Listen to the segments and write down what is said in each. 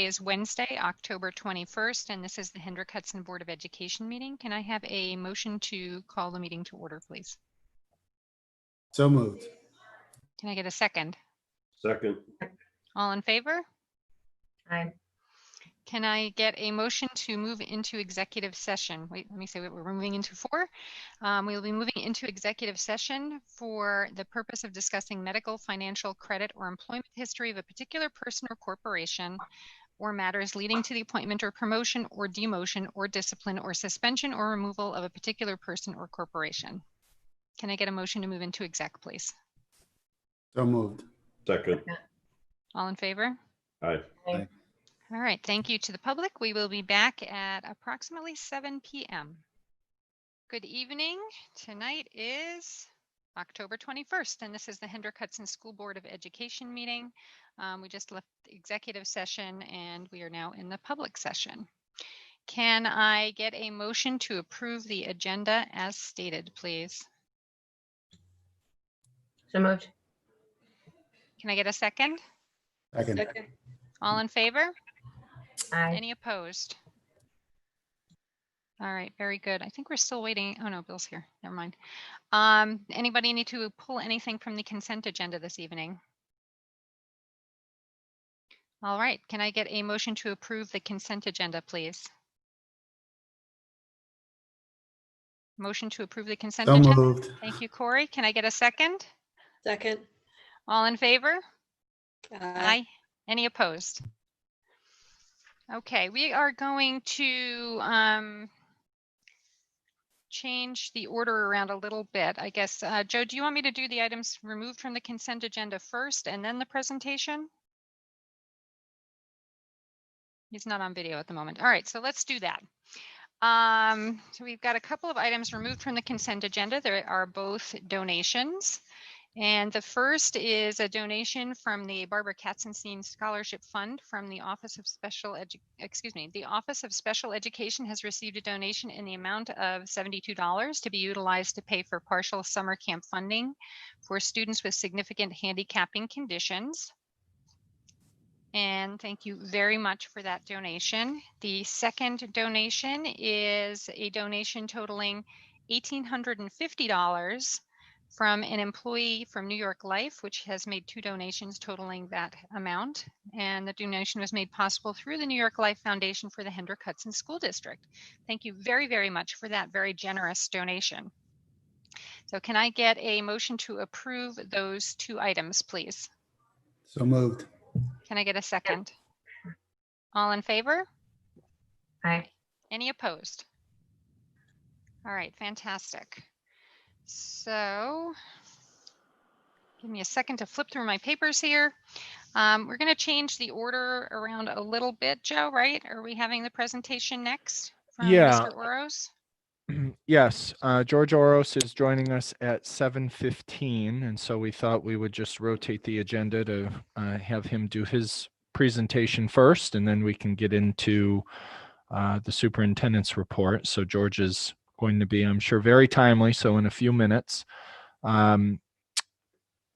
Today is Wednesday, October 21st, and this is the Hendrick-Hudson Board of Education meeting. Can I have a motion to call the meeting to order, please? So moved. Can I get a second? Second. All in favor? Aye. Can I get a motion to move into executive session? Wait, let me say what we're moving into for. We will be moving into executive session for the purpose of discussing medical, financial, credit, or employment history of a particular person or corporation, or matters leading to the appointment or promotion or demotion or discipline or suspension or removal of a particular person or corporation. Can I get a motion to move into exec, please? So moved. Second. All in favor? Aye. Aye. All right, thank you to the public. We will be back at approximately 7 p.m. Good evening. Tonight is October 21st, and this is the Hendrick-Hudson School Board of Education meeting. We just left the executive session, and we are now in the public session. Can I get a motion to approve the agenda as stated, please? So moved. Can I get a second? Second. All in favor? Aye. Any opposed? All right, very good. I think we're still waiting. Oh no, Bill's here. Never mind. Anybody need to pull anything from the consent agenda this evening? All right, can I get a motion to approve the consent agenda, please? Motion to approve the consent So agenda. moved. Thank you, Corey. Can I get a second? Second. All in favor? Aye. Aye. Any opposed? Okay, we are going to change the order around a little bit. I guess, Joe, do you want me to do the items removed from the consent agenda first and then the presentation? He's not on video at the moment. All right, so let's do that. So we've got a couple of items removed from the consent agenda. There are both donations. And the first is a donation from the Barbara Katzenstein Scholarship Fund from the Office of Special Education has received a donation in the amount of $72 to be utilized to pay for partial summer camp funding for students with significant handicapping conditions. And thank you very much for that donation. The second donation is a donation totaling $1,850 from an employee from New York Life, which has made two donations totaling that amount. And the donation was made possible through the New York Life Foundation for the Hendrick-Hudson School District. Thank you very, very much for that very generous donation. So can I get a motion to approve those two items, please? So moved. Can I get a second? All in favor? Aye. Any opposed? All right, fantastic. So give me a second to flip through my papers here. We're going to change the order around a little bit, Joe, right? Are we having the presentation next from Mr. Oros? Yes, George Oros is joining us at 7:15, and so we thought we would just rotate the agenda to have him do his presentation first, and then we can get into the superintendent's report. So George is going to be, I'm sure, very timely. So in a few minutes,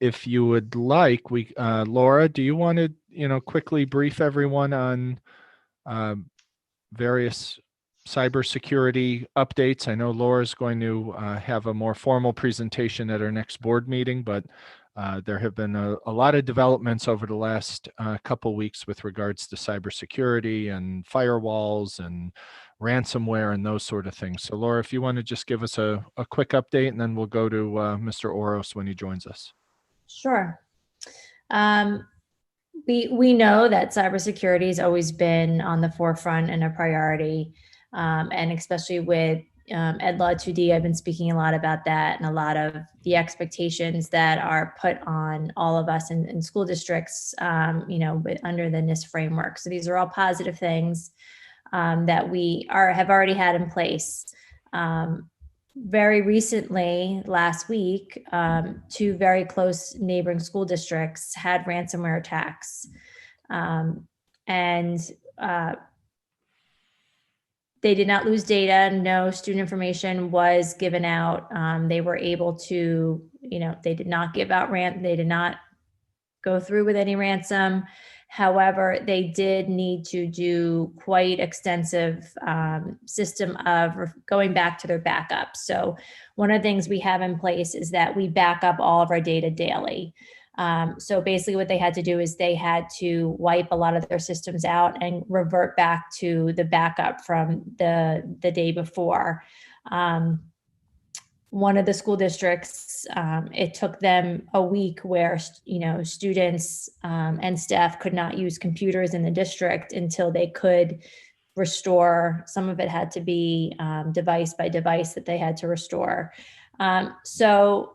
if you would like, Laura, do you want to, quickly brief everyone on various cybersecurity updates? I know Laura's going to have a more formal presentation at our next board meeting, but there have been a lot of developments over the last couple weeks with regards to cybersecurity and firewalls and ransomware and those sort of things. So Laura, if you want to just give us a quick update, and then we'll go to Mr. Oros when he joins us. Sure. We know that cybersecurity has always been on the forefront and a priority, and especially with Ed Law 2D, I've been speaking a lot about that and a lot of the expectations that are put on all of us in school districts, under the NIST framework. So these are all positive things that we have already had in place. Very recently, last week, two very close neighboring school districts had ransomware attacks. They did not lose data. No student information was given out. They were able to, they did not give out they did not go through with any ransom. However, they did need to do quite extensive system of going back to their backup. So one of the things we have in place is that we back up all of our data daily. So basically what they had to do is they had to wipe a lot of their systems out and revert back to the backup from the day before. One of the school districts, it took them a week where, students and staff could not use computers in the district until they could restore. Some of it had to be device by device that they had to restore. So,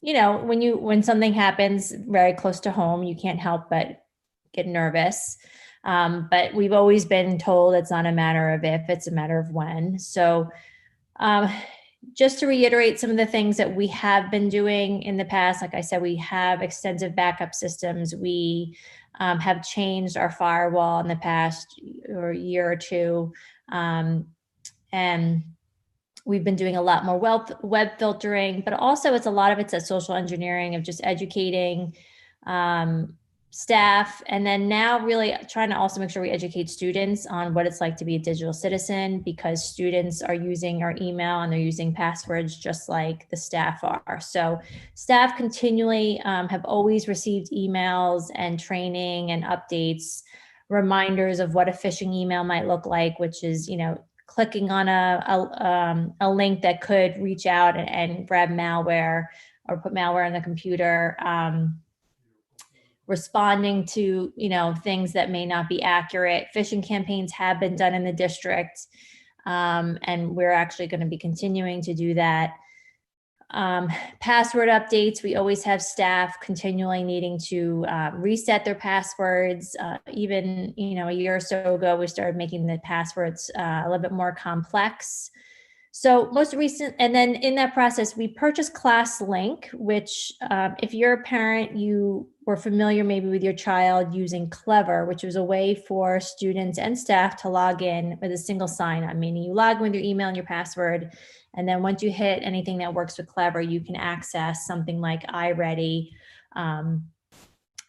when something happens very close to home, you can't help but get nervous. But we've always been told it's not a matter of if, it's a matter of when. So, just to reiterate some of the things that we have been doing in the past, like I said, we have extensive backup systems. We have changed our firewall in the past year or two. And we've been doing a lot more web filtering, but also it's that social engineering of just educating staff, and then now really trying to also make sure we educate students on what it's like to be a digital citizen, because students are using our email and they're using passwords just like the staff are. So staff continually have always received emails and training and updates, reminders of what a phishing email might look like, which is, clicking on a link that could reach out and grab malware or put malware on the computer. Responding to, things that may not be accurate. Phishing campaigns have been done in the district, and we're actually going to be continuing to do that. Password updates, we always have staff continually needing to reset their passwords. Even, a year or so ago, we started making the passwords a little bit more complex. So most recent, and then in that process, we purchased ClassLink, which if you're a parent, you were familiar maybe with your child using Clever, which was a way for students and staff to log in with a single sign-on, meaning you log in with your email and your password. And then once you hit anything that works with Clever, you can access something like iReady, one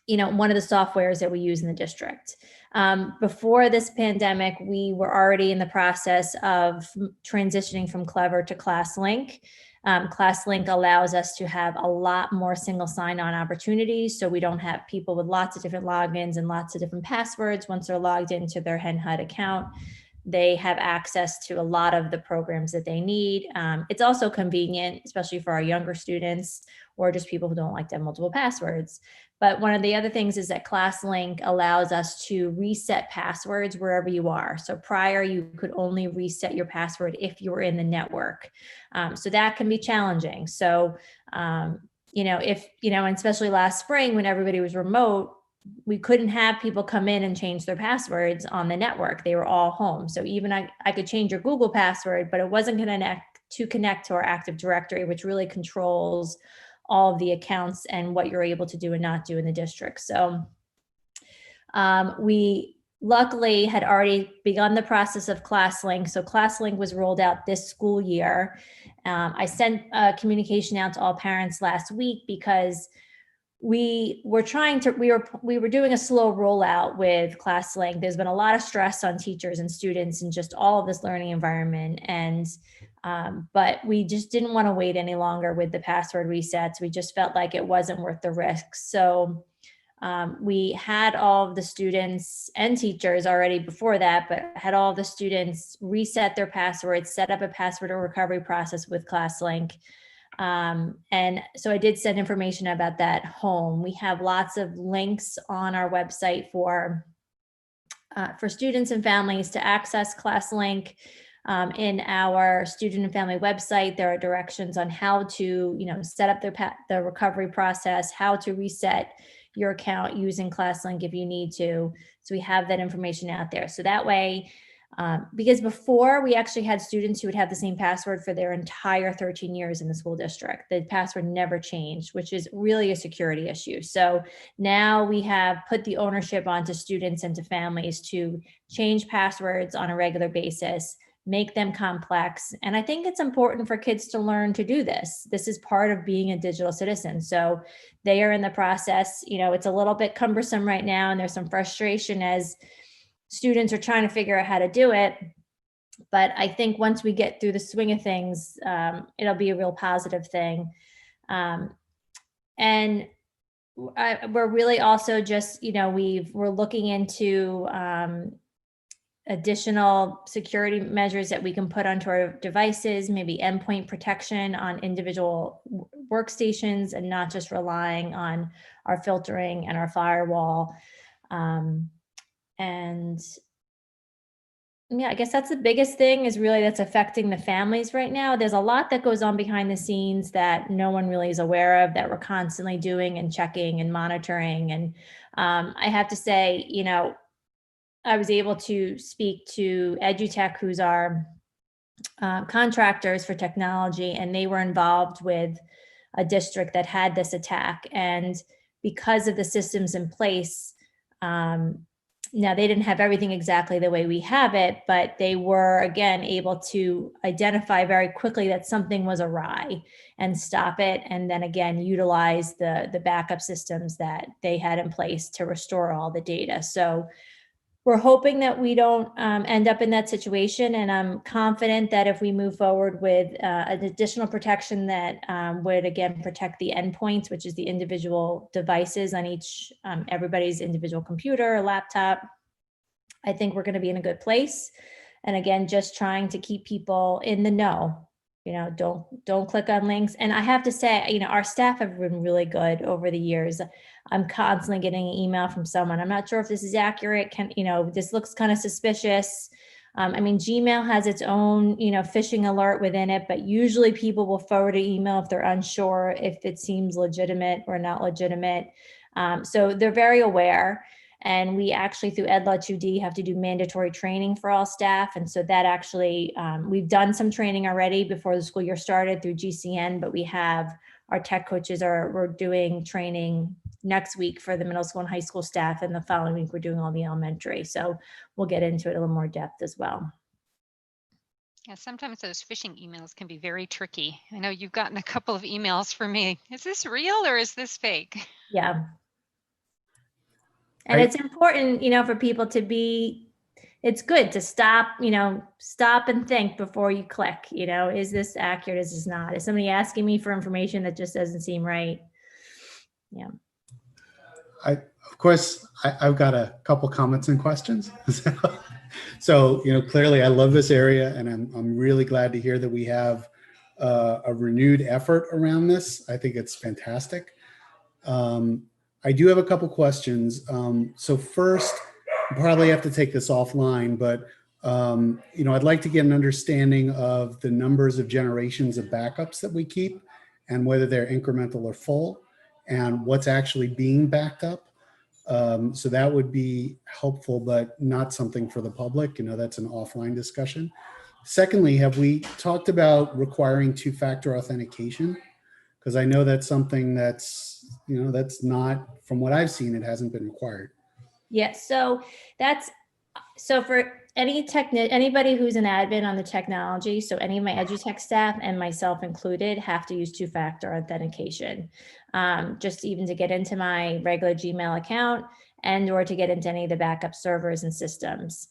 of the softwares that we use in the district. Before this pandemic, we were already in the process of transitioning from Clever to ClassLink. ClassLink allows us to have a lot more single sign-on opportunities, so we don't have people with lots of different logins and lots of different passwords. Once they're logged into their HenHUD account, they have access to a lot of the programs that they need. It's also convenient, especially for our younger students or just people who don't like to have multiple passwords. But one of the other things is that ClassLink allows us to reset passwords wherever you are. So prior, you could only reset your password if you were in the network. So that can be challenging. So, and especially last spring when everybody was remote, we couldn't have people come in and change their passwords on the network. They were all home. So even I could change your Google password, but it wasn't going to connect to our Active Directory, which really controls all of the accounts and what you're able to do and not do in the district. So we luckily had already begun the process of ClassLink. So ClassLink was rolled out this school year. I sent a communication out to all parents last week because we were doing a slow rollout with ClassLink. There's been a lot of stress on teachers and students and just all of this learning environment. And but we just didn't want to wait any longer with the password resets. We just felt like it wasn't worth the risk. So we had all of the students and teachers already before that, but had all of the students reset their passwords, set up a password recovery process with ClassLink. And so I did send information about that home. We have lots of links on our website for students and families to access ClassLink. In our student and family website, there are directions on how to, set up the recovery process, how to reset your account using ClassLink if you need to. So we have that information out there. So that way, because before we actually had students who would have the same password for their entire 13 years in the school district. The password never changed, which is really a security issue. So now we have put the ownership onto students and to families to change passwords on a regular basis, make them complex. And I think it's important for kids to learn to do this. This is part of being a digital citizen. So they are in the process, it's a little bit cumbersome right now, and there's some frustration as students are trying to figure out how to do it. But I think once we get through the swing of things, it'll be a real positive thing. And we're really also just, we're looking into additional security measures that we can put onto our devices, maybe endpoint protection on individual workstations, and not just relying on our filtering and our firewall. And yeah, I guess that's the biggest thing, is really that's affecting the families right now. There's a lot that goes on behind the scenes that no one really is aware of, that we're constantly doing and checking and monitoring. And I have to say, I was able to speak to EduTech, who's our contractors for technology, and they were involved with a district that had this attack. And because of the systems in place, now they didn't have everything exactly the way we have it, but they were, again, able to identify very quickly that something was awry and stop it. And then again, utilize the backup systems that they had in place to restore all the data. So we're hoping that we don't end up in that situation. And I'm confident that if we move forward with an additional protection that would, again, protect the endpoints, which is the individual devices on each, everybody's individual computer or laptop, I think we're going to be in a good place. And again, just trying to keep people in the know. Don't click on links. And I have to say, our staff have been really good over the years. I'm constantly getting an email from someone. I'm not sure if this is accurate. This looks kind of suspicious. Gmail has its own, phishing alert within it, but usually people will forward an email if they're unsure if it seems legitimate or not legitimate. So they're very aware. And we actually, through EdLaw 2D, have to do mandatory training for all staff. And so that actually, we've done some training already before the school year started through GCN, but we have our tech coaches we're doing training next week for the middle school and high school staff. And the following week, we're doing all the elementary. So we'll get into it a little more depth as well. Yeah, sometimes those phishing emails can be very tricky. I know you've gotten a couple of emails from me. Is this real or is this fake? Yeah. And it's important, for people to it's good to stop and think before you click, is this accurate? Is this not? Is somebody asking me for information that just doesn't seem right? Yeah. Of course, I've got a couple comments and questions. So, clearly I love this area, and I'm really glad to hear that we have a renewed effort around this. I think it's fantastic. I do have a couple questions. So first, I probably have to take this offline, but I'd like to get an understanding of the numbers of generations of backups that we keep, and whether they're incremental or full, and what's actually being backed up. So that would be helpful, but not something for the public. That's an offline discussion. Secondly, have we talked about requiring two-factor authentication? Because I know that's something that's not, from what I've seen, it hasn't been required. Yes. So for anybody who's an admin on the technology, so any of my EduTech staff and myself included have to use two-factor authentication, just even to get into my regular Gmail account and or to get into any of the backup servers and systems.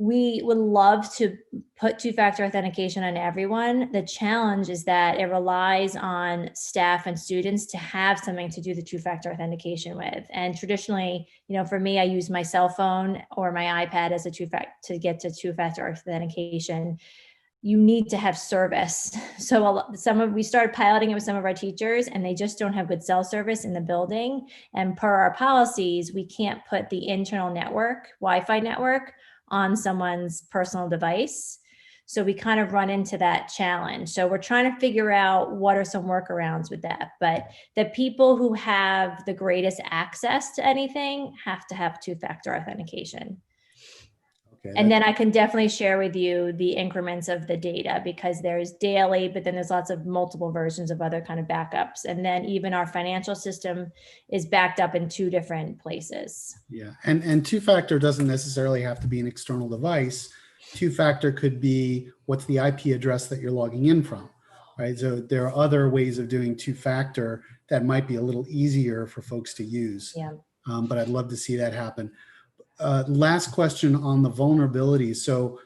We would love to put two-factor authentication on everyone. The challenge is that it relies on staff and students to have something to do the two-factor authentication with. And traditionally, for me, I use my cell phone or my iPad as to get to two-factor authentication. You need to have service. So we started piloting it with some of our teachers, and they just don't have good cell service in the building. And per our policies, we can't put the internal network, Wi-Fi network, on someone's personal device. So we kind of run into that challenge. So we're trying to figure out what are some workarounds with that. But the people who have the greatest access to anything have to have two-factor authentication. Okay, and then I can definitely share with you the increments of the data, because there's daily, but then there's lots of multiple versions of other kind of backups. And then even our financial system is backed up in 2 different places. Yeah, and two-factor doesn't necessarily have to be an external device. Two-factor could be what's the IP address that you're logging in from, right? So there are other ways of doing two-factor that might be a little easier for folks to use. Yeah. But I'd love to see that happen. Last question on the vulnerabilities. So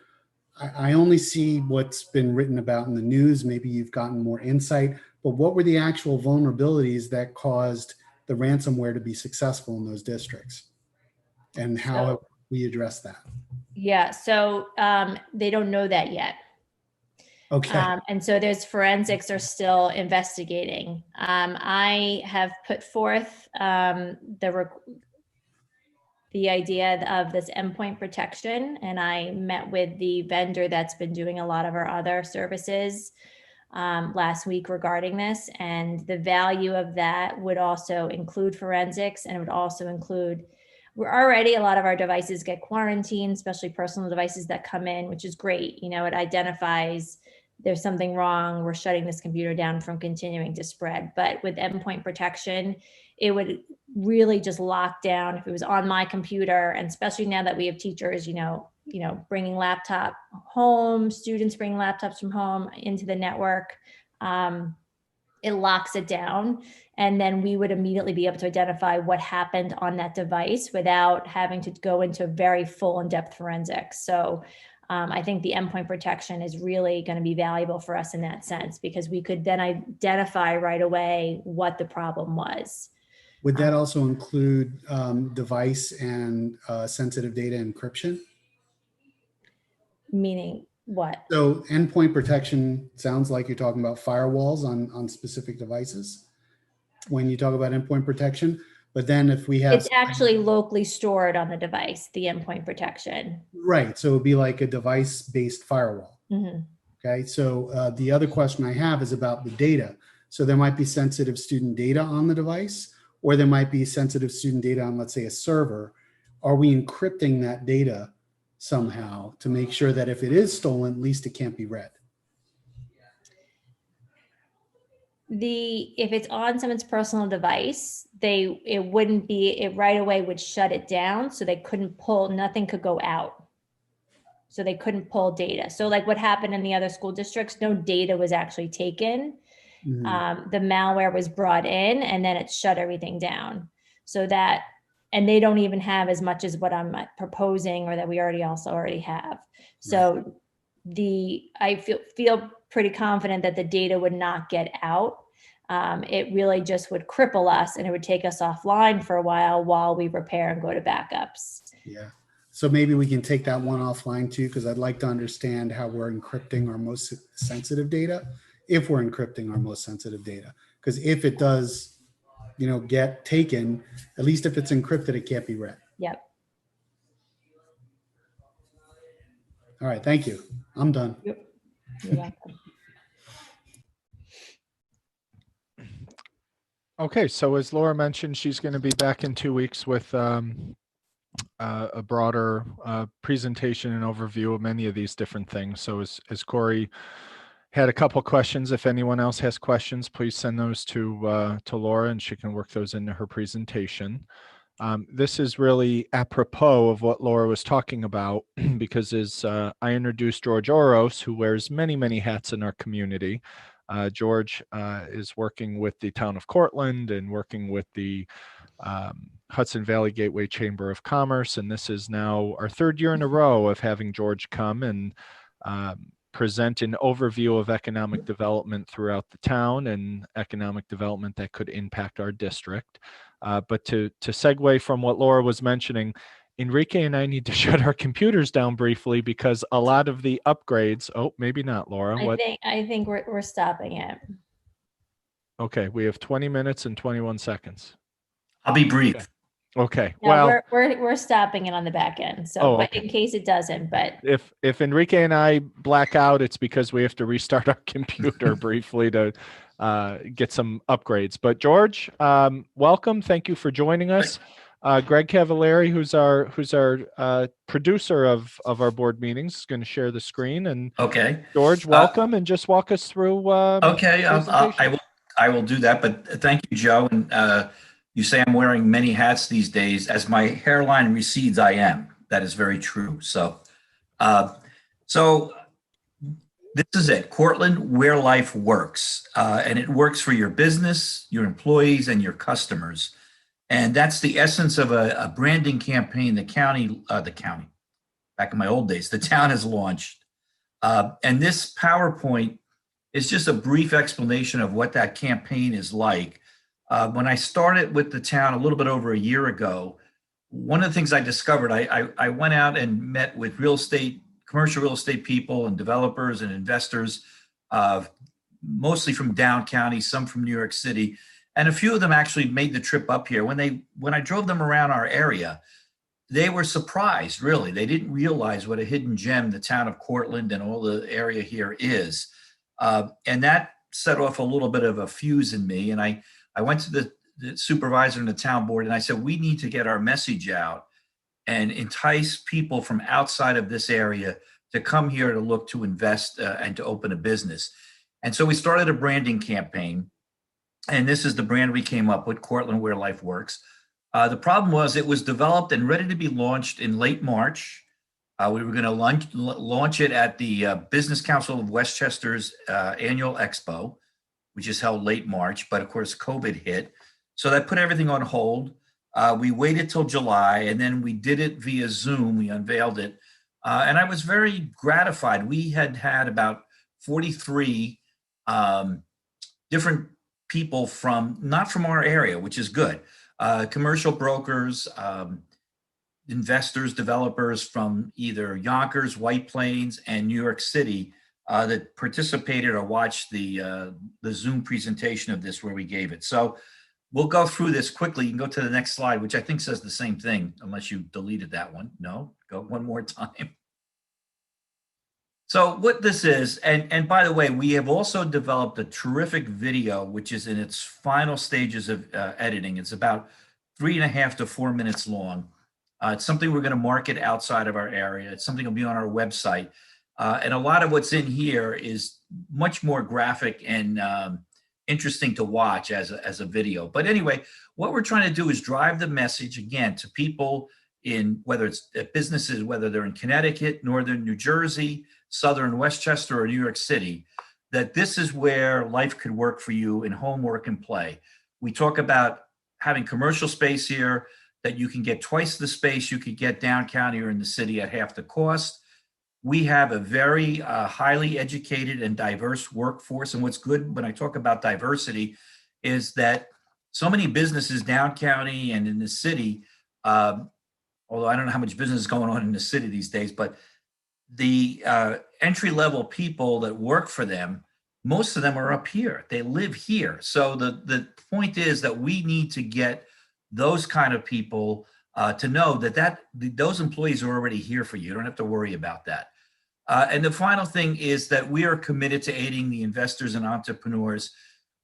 I only see what's been written about in the news. Maybe you've gotten more insight, but what were the actual vulnerabilities that caused the ransomware to be successful in those districts? And how have we addressed that? Yeah, so they don't know that yet. Okay. And so there's forensics are still investigating. I have put forth the idea of this endpoint protection, and I met with the vendor that's been doing a lot of our other services last week regarding this. And the value of that would also include forensics, and it would also include, we're already, a lot of our devices get quarantined, especially personal devices that come in, which is great. You know, it identifies there's something wrong, we're shutting this computer down from continuing to spread. But with endpoint protection, it would really just lock down if it was on my computer. And especially now that we have teachers, bringing laptop home, students bringing laptops from home into the network, it locks it down. And then we would immediately be able to identify what happened on that device without having to go into very full in-depth forensics. So I think the endpoint protection is really going to be valuable for us in that sense, because we could then identify right away what the problem was. Would that also include device and sensitive data encryption? Meaning what? So endpoint protection sounds like you're talking about firewalls on specific devices when you talk about endpoint protection. But then if we have... It's actually locally stored on the device, the endpoint protection. Right. So it would be like a device-based firewall. Mm-hmm. Okay. So the other question I have is about the data. So there might be sensitive student data on the device, or there might be sensitive student data on, let's say, a server. Are we encrypting that data somehow to make sure that if it is stolen, at least it can't be read? If it's on someone's personal device, it right away would shut it down, so they couldn't pull, nothing could go out. So they couldn't pull data. So like what happened in the other school districts, no data was actually taken. Mm-hmm. The malware was brought in and then it shut everything down. So that, and they don't even have as much as what I'm proposing or that we already have. So I feel pretty confident that the data would not get out. It really just would cripple us, and it would take us offline for a while we repair and go to backups. Yeah. So maybe we can take that one offline too, because I'd like to understand how we're encrypting our most sensitive data, if we're encrypting our most sensitive data. Because if it does, get taken, at least if it's encrypted, it can't be read. Yep. All right. Thank you. I'm done. Yep. You're welcome. Okay, so as Laura mentioned, she's going to be back in 2 weeks with a broader presentation and overview of many of these different things. So as Corey had a couple questions, if anyone else has questions, please send those to Laura, and she can work those into her presentation. This is really apropos of what Laura was talking about, because as I introduced George Oros, who wears many, many hats in our community. George is working with the town of Cortland and working with the Hudson Valley Gateway Chamber of Commerce. And this is now our 3rd year in a row of having George come and present an overview of economic development throughout the town and economic development that could impact our district. But to segue from what Laura was mentioning, Enrique and I need to shut our computers down briefly because a lot of the upgrades, maybe not, Laura. I think we're stopping it. Okay, we have 20 minutes and 21 seconds. I'll be brief. Okay. No, well, we're stopping it on the back end. So, but in case it doesn't, but if Enrique and I black out, it's because we have to restart our computer briefly to get some upgrades. But George, welcome. Thank you for joining us. Greg Cavallari, who's our producer of our board meetings, is going to share the screen. And okay, George, welcome, and just walk us through. Okay, I will do that. But thank you, Joe. And you say I'm wearing many hats these days. As my hairline recedes, I am. That is very true. So So this is it, Cortland, where life works. And it works for your business, your employees, and your customers. And that's the essence of a branding campaign the county, back in my old days, the town has launched. And this PowerPoint is just a brief explanation of what that campaign is like. When I started with the town a little bit over a year ago, one of the things I discovered, I went out and met with commercial real estate people and developers and investors, mostly from down county, some from New York City. And a few of them actually made the trip up here. When I drove them around our area, they were surprised, really. They didn't realize what a hidden gem the town of Cortland and all the area here is. And that set off a little bit of a fuse in me. And I went to the supervisor and the town board and I said, we need to get our message out and entice people from outside of this area to come here to look to invest and to open a business. And so we started a branding campaign. And this is the brand we came up with, Cortland, where life works. The problem was it was developed and ready to be launched in late March. We were going to launch it at the Business Council of Westchester's annual expo, which is held late March. But of course, COVID hit. So that put everything on hold. We waited till July, and then we did it via Zoom. We unveiled it. And I was very gratified. We had about 43 different people not from our area, which is good. Commercial brokers, investors, developers from either Yonkers, White Plains, and New York City that participated or watched the Zoom presentation of this where we gave it. So we'll go through this quickly. You can go to the next slide, which I think says the same thing, unless you deleted that one. No, go one more time. So what this is, and by the way, we have also developed a terrific video, which is in its final stages of editing. It's about 3.5 to 4 minutes long. It's something we're going to market outside of our area. It's something that'll be on our website. And a lot of what's in here is much more graphic and interesting to watch as a video. But anyway, what we're trying to do is drive the message, again, to people in, whether it's businesses, whether they're in Connecticut, Northern New Jersey, Southern Westchester, or New York City, that this is where life could work for you in home, work, and play. We talk about having commercial space here, that you can get twice the space you could get down county or in the city at half the cost. We have a very highly educated and diverse workforce. And what's good when I talk about diversity is that so many businesses down county and in the city, although I don't know how much business is going on in the city these days, but the entry-level people that work for them, most of them are up here. They live here. So the point is that we need to get those kind of people to know that those employees are already here for you. You don't have to worry about that. And the final thing is that we are committed to aiding the investors and entrepreneurs.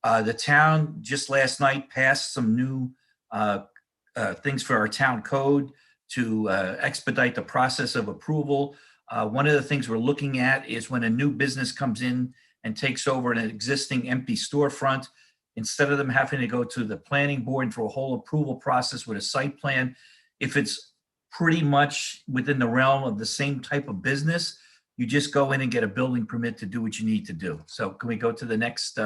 The town just last night passed some new things for our town code to expedite the process of approval. One of the things we're looking at is when a new business comes in and takes over an existing empty storefront, instead of them having to go to the planning board for a whole approval process with a site plan, if it's pretty much within the realm of the same type of business, you just go in and get a building permit to do what you need to do. So can we go to the next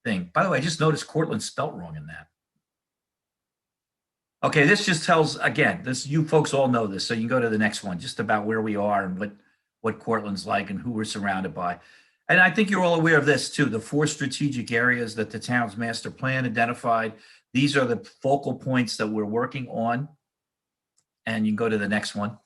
thing? By the way, I just noticed Cortland spelt wrong in that. Okay, this just tells, again, you folks all know this, so you can go to the next one, just about where we are and what Cortland's like and who we're surrounded by. And I think you're all aware of this too, the 4 strategic areas that the town's master plan identified. These are the focal points that we're working on. And you can go to the next one,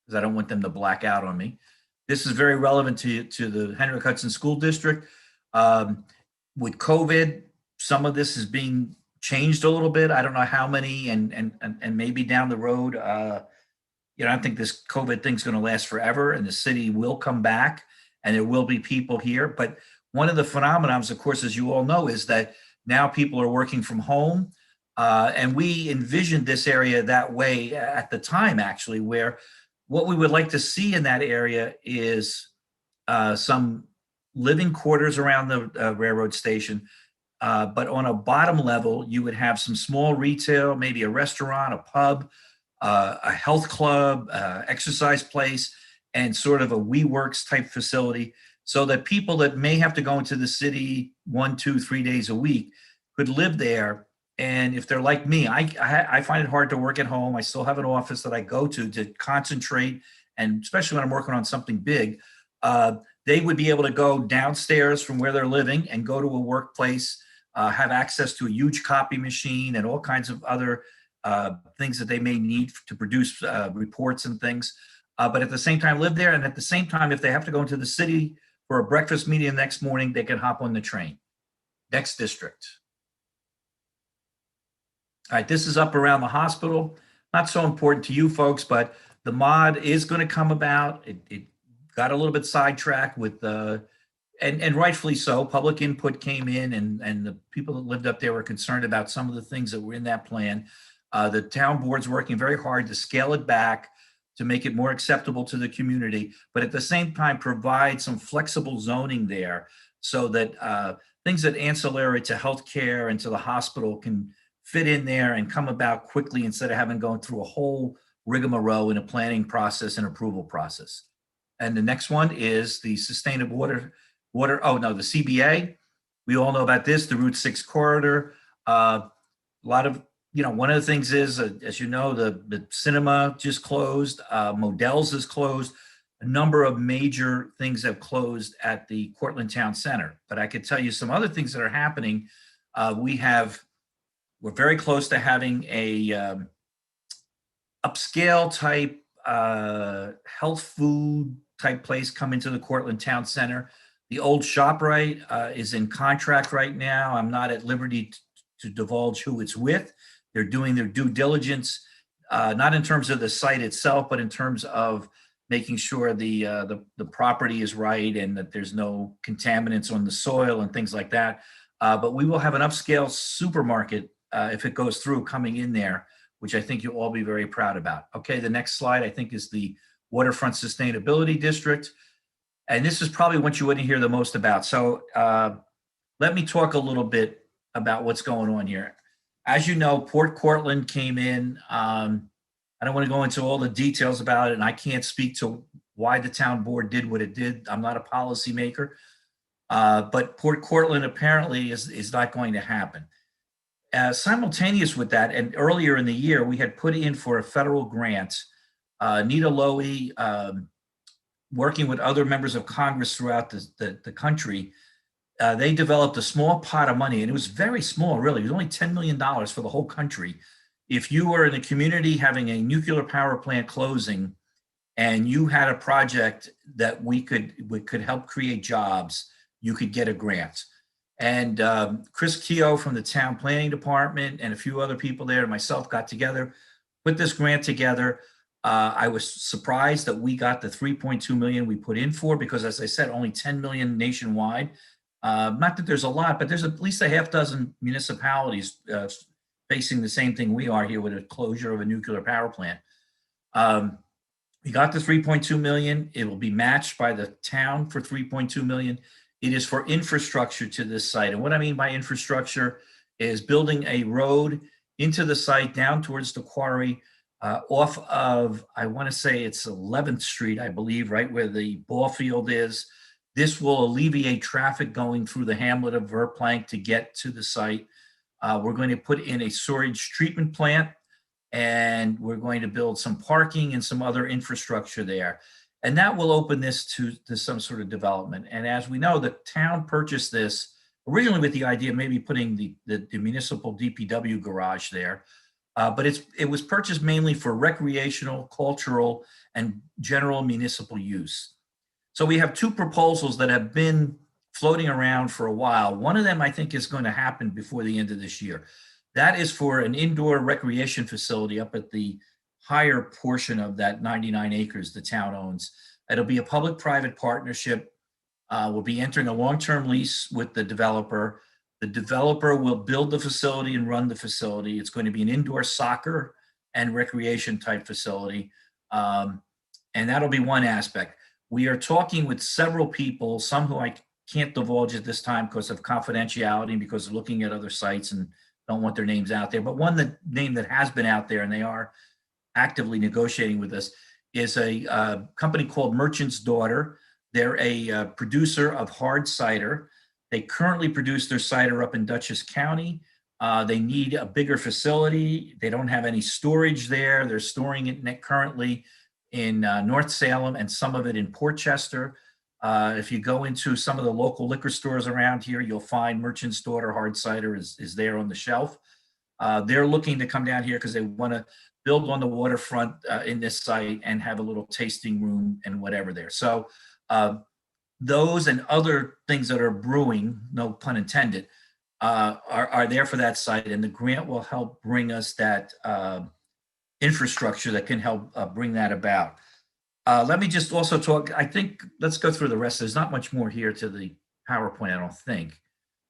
because I don't want them to black out on me. This is very relevant to the Henrik Hudson School District. With COVID, some of this is being changed a little bit. I don't know how many, and maybe down the road, I don't think this COVID thing's going to last forever, and the city will come back, and there will be people here. But one of the phenomenons, of course, as you all know, is that now people are working from home, and we envisioned this area that way at the time, actually, where what we would like to see in that area is some living quarters around the railroad station. But on a bottom level, you would have some small retail, maybe a restaurant, a pub, a health club, exercise place, and sort of a WeWorks type facility, so that people that may have to go into the city 1, 2, 3 days a week could live there. And if they're like me, I find it hard to work at home. I still have an office that I go to concentrate, and especially when I'm working on something big, they would be able to go downstairs from where they're living and go to a workplace, have access to a huge copy machine and all kinds of other things that they may need to produce reports and things. But at the same time, live there. And at the same time, if they have to go into the city for a breakfast meeting the next morning, they can hop on the train. Next district. All right, this is up around the hospital. Not so important to you folks, but the mod is going to come about. It got a little bit sidetracked with and rightfully so. Public input came in, and the people that lived up there were concerned about some of the things that were in that plan. The town board's working very hard to scale it back, to make it more acceptable to the community, but at the same time provide some flexible zoning there, so that things that ancillary to healthcare and to the hospital can fit in there and come about quickly, instead of having gone through a whole rigmarole in a planning process and approval process. And the next one is the sustainable water. The CBA. We all know about this, the Route 6 corridor. A lot of, one of the things is, as you know, the cinema just closed, Modell's is closed. A number of major things have closed at the Cortland Town Center. But I could tell you some other things that are happening. We're very close to having a upscale type health food type place come into the Cortland Town Center. The old ShopRite is in contract right now. I'm not at liberty to divulge who it's with. They're doing their due diligence, not in terms of the site itself, but in terms of making sure the property is right and that there's no contaminants on the soil and things like that. But we will have an upscale supermarket if it goes through, coming in there, which I think you'll all be very proud about. Okay, the next slide I think is the Waterfront Sustainability District. And this is probably what you wouldn't hear the most about. So let me talk a little bit about what's going on here. As you know, Port Cortland came in. I don't want to go into all the details about it, and I can't speak to why the town board did what it did. I'm not a policymaker. But Port Cortland apparently is not going to happen. Simultaneous with that, and earlier in the year, we had put in for a federal grant. Nita Lowy, working with other members of Congress throughout the country, they developed a small pot of money, and it was very small, really. It was only $10 million for the whole country. If you were in a community having a nuclear power plant closing, and you had a project that we could help create jobs, you could get a grant. And Chris Keogh from the town planning department and a few other people there and myself got together, put this grant together. I was surprised that we got the 3.2 million we put in for, because as I said, only 10 million nationwide. Not that there's a lot, but there's at least a half dozen municipalities facing the same thing we are here with a closure of a nuclear power plant. We got the 3.2 million. It will be matched by the town for 3.2 million. It is for infrastructure to this site. And what I mean by infrastructure is building a road into the site down towards the quarry, off of, I want to say it's 11th Street, I believe, right where the ball field is. This will alleviate traffic going through the hamlet of Verplank to get to the site. We're going to put in a sewage treatment plant, and we're going to build some parking and some other infrastructure there. And that will open this to some sort of development. And as we know, the town purchased this originally with the idea of maybe putting the municipal DPW garage there. But it was purchased mainly for recreational, cultural, and general municipal use. So we have two proposals that have been floating around for a while. One of them I think is going to happen before the end of this year. That is for an indoor recreation facility up at the higher portion of that 99 acres the town owns. It'll be a public-private partnership. We'll be entering a long-term lease with the developer. The developer will build the facility and run the facility. It's going to be an indoor soccer and recreation type facility. And that'll be one aspect. We are talking with several people, some who I can't divulge at this time because of confidentiality and because of looking at other sites and don't want their names out there. But one name that has been out there, and they are actively negotiating with us, is a company called Merchant's Daughter. They're a producer of hard cider. They currently produce their cider up in Dutchess County. They need a bigger facility. They don't have any storage there. They're storing it currently in North Salem and some of it in Portchester. If you go into some of the local liquor stores around here, you'll find Merchant's Daughter hard cider is there on the shelf. They're looking to come down here because they want to build on the waterfront in this site and have a little tasting room and whatever there. So those and other things that are brewing, no pun intended, are there for that site. And the grant will help bring us that infrastructure that can help bring that about. Let me just also talk, I think, let's go through the rest. There's not much more here to the PowerPoint, I don't think.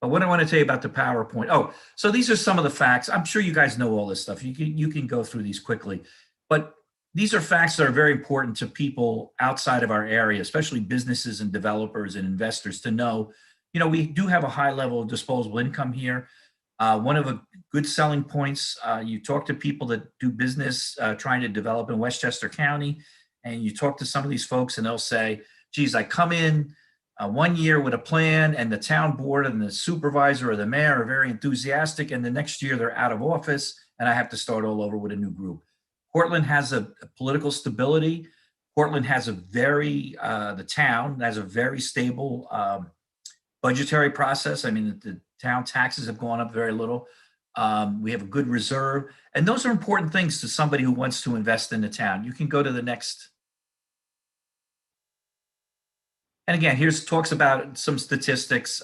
But what I want to tell you about the PowerPoint. Oh, so these are some of the facts. I'm sure you guys know all this stuff. You can go through these quickly. But these are facts that are very important to people outside of our area, especially businesses and developers and investors to know. You know, we do have a high level of disposable income here. One of the good selling points, you talk to people that do business trying to develop in Westchester County, and you talk to some of these folks and they'll say, geez, I come in 1 year with a plan and the town board and the supervisor or the mayor are very enthusiastic, and the next year they're out of office and I have to start all over with a new group. Portland has a political stability. Portland has a the town has a very stable budgetary process. I mean, the town taxes have gone up very little. We have a good reserve. And those are important things to somebody who wants to invest in the town. You can go to the next. And again, here's talks about some statistics.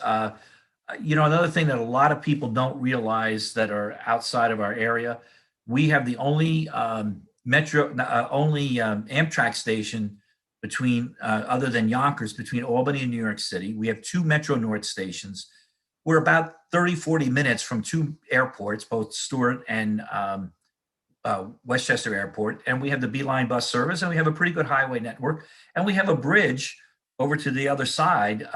You know, another thing that a lot of people don't realize that are outside of our area, we have the only Amtrak station between, other than Yonkers, between Albany and New York City. We have 2 Metro North stations. We're about 30, 40 minutes from 2 airports, both Stewart and Westchester Airport. And we have the Beeline bus service, and we have a pretty good highway network. And we have a bridge over to the other side,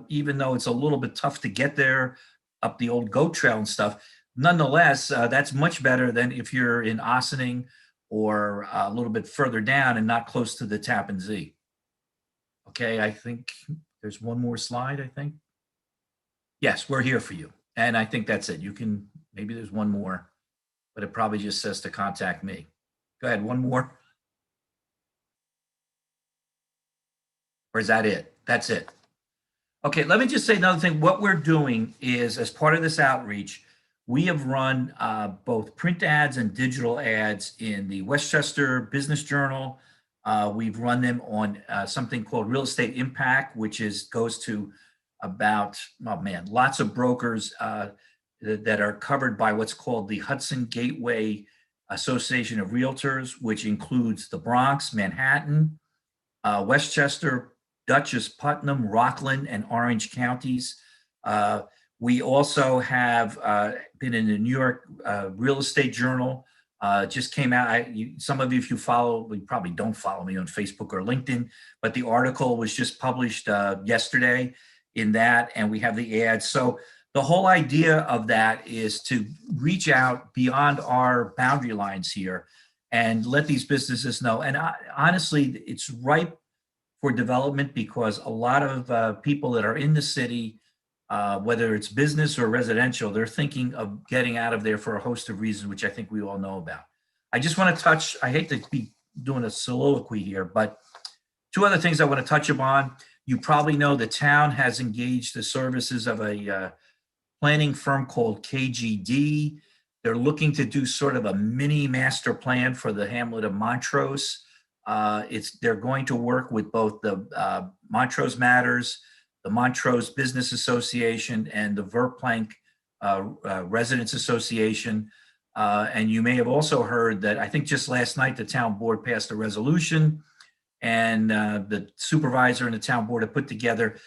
even though it's a little bit tough to get there up the old goat trail and stuff. Nonetheless, that's much better than if you're in Ossining or a little bit further down and not close to the Tappan Zee. Okay, I think there's one more slide, I think. Yes, we're here for you. And I think that's it. You can, maybe there's one more, but it probably just says to contact me. Go ahead, one more. Or is that it? That's it. Okay, let me just say another thing. What we're doing is, as part of this outreach, we have run both print ads and digital ads in the Westchester Business Journal. We've run them on something called Real Estate Impact, which goes to about, oh man, lots of brokers that are covered by what's called the Hudson Gateway Association of Realtors, which includes the Bronx, Manhattan, Westchester, Dutchess, Putnam, Rockland, and Orange counties. We also have been in the New York Real Estate Journal. Just came out. Some of you, if you follow, you probably don't follow me on Facebook or LinkedIn, but the article was just published yesterday in that, and we have the ads. So the whole idea of that is to reach out beyond our boundary lines here and let these businesses know. And honestly, it's ripe for development because a lot of people that are in the city, whether it's business or residential, they're thinking of getting out of there for a host of reasons, which I think we all know about. I just want to touch, I hate to be doing a soliloquy here, but 2 other things I want to touch upon. You probably know the town has engaged the services of a planning firm called KGD. They're looking to do sort of a mini master plan for the hamlet of Montrose. They're going to work with both the Montrose Matters, the Montrose Business Association, and the Verplank Residents Association. And you may have also heard that I think just last night the town board passed a resolution, and the supervisor and the town board have put together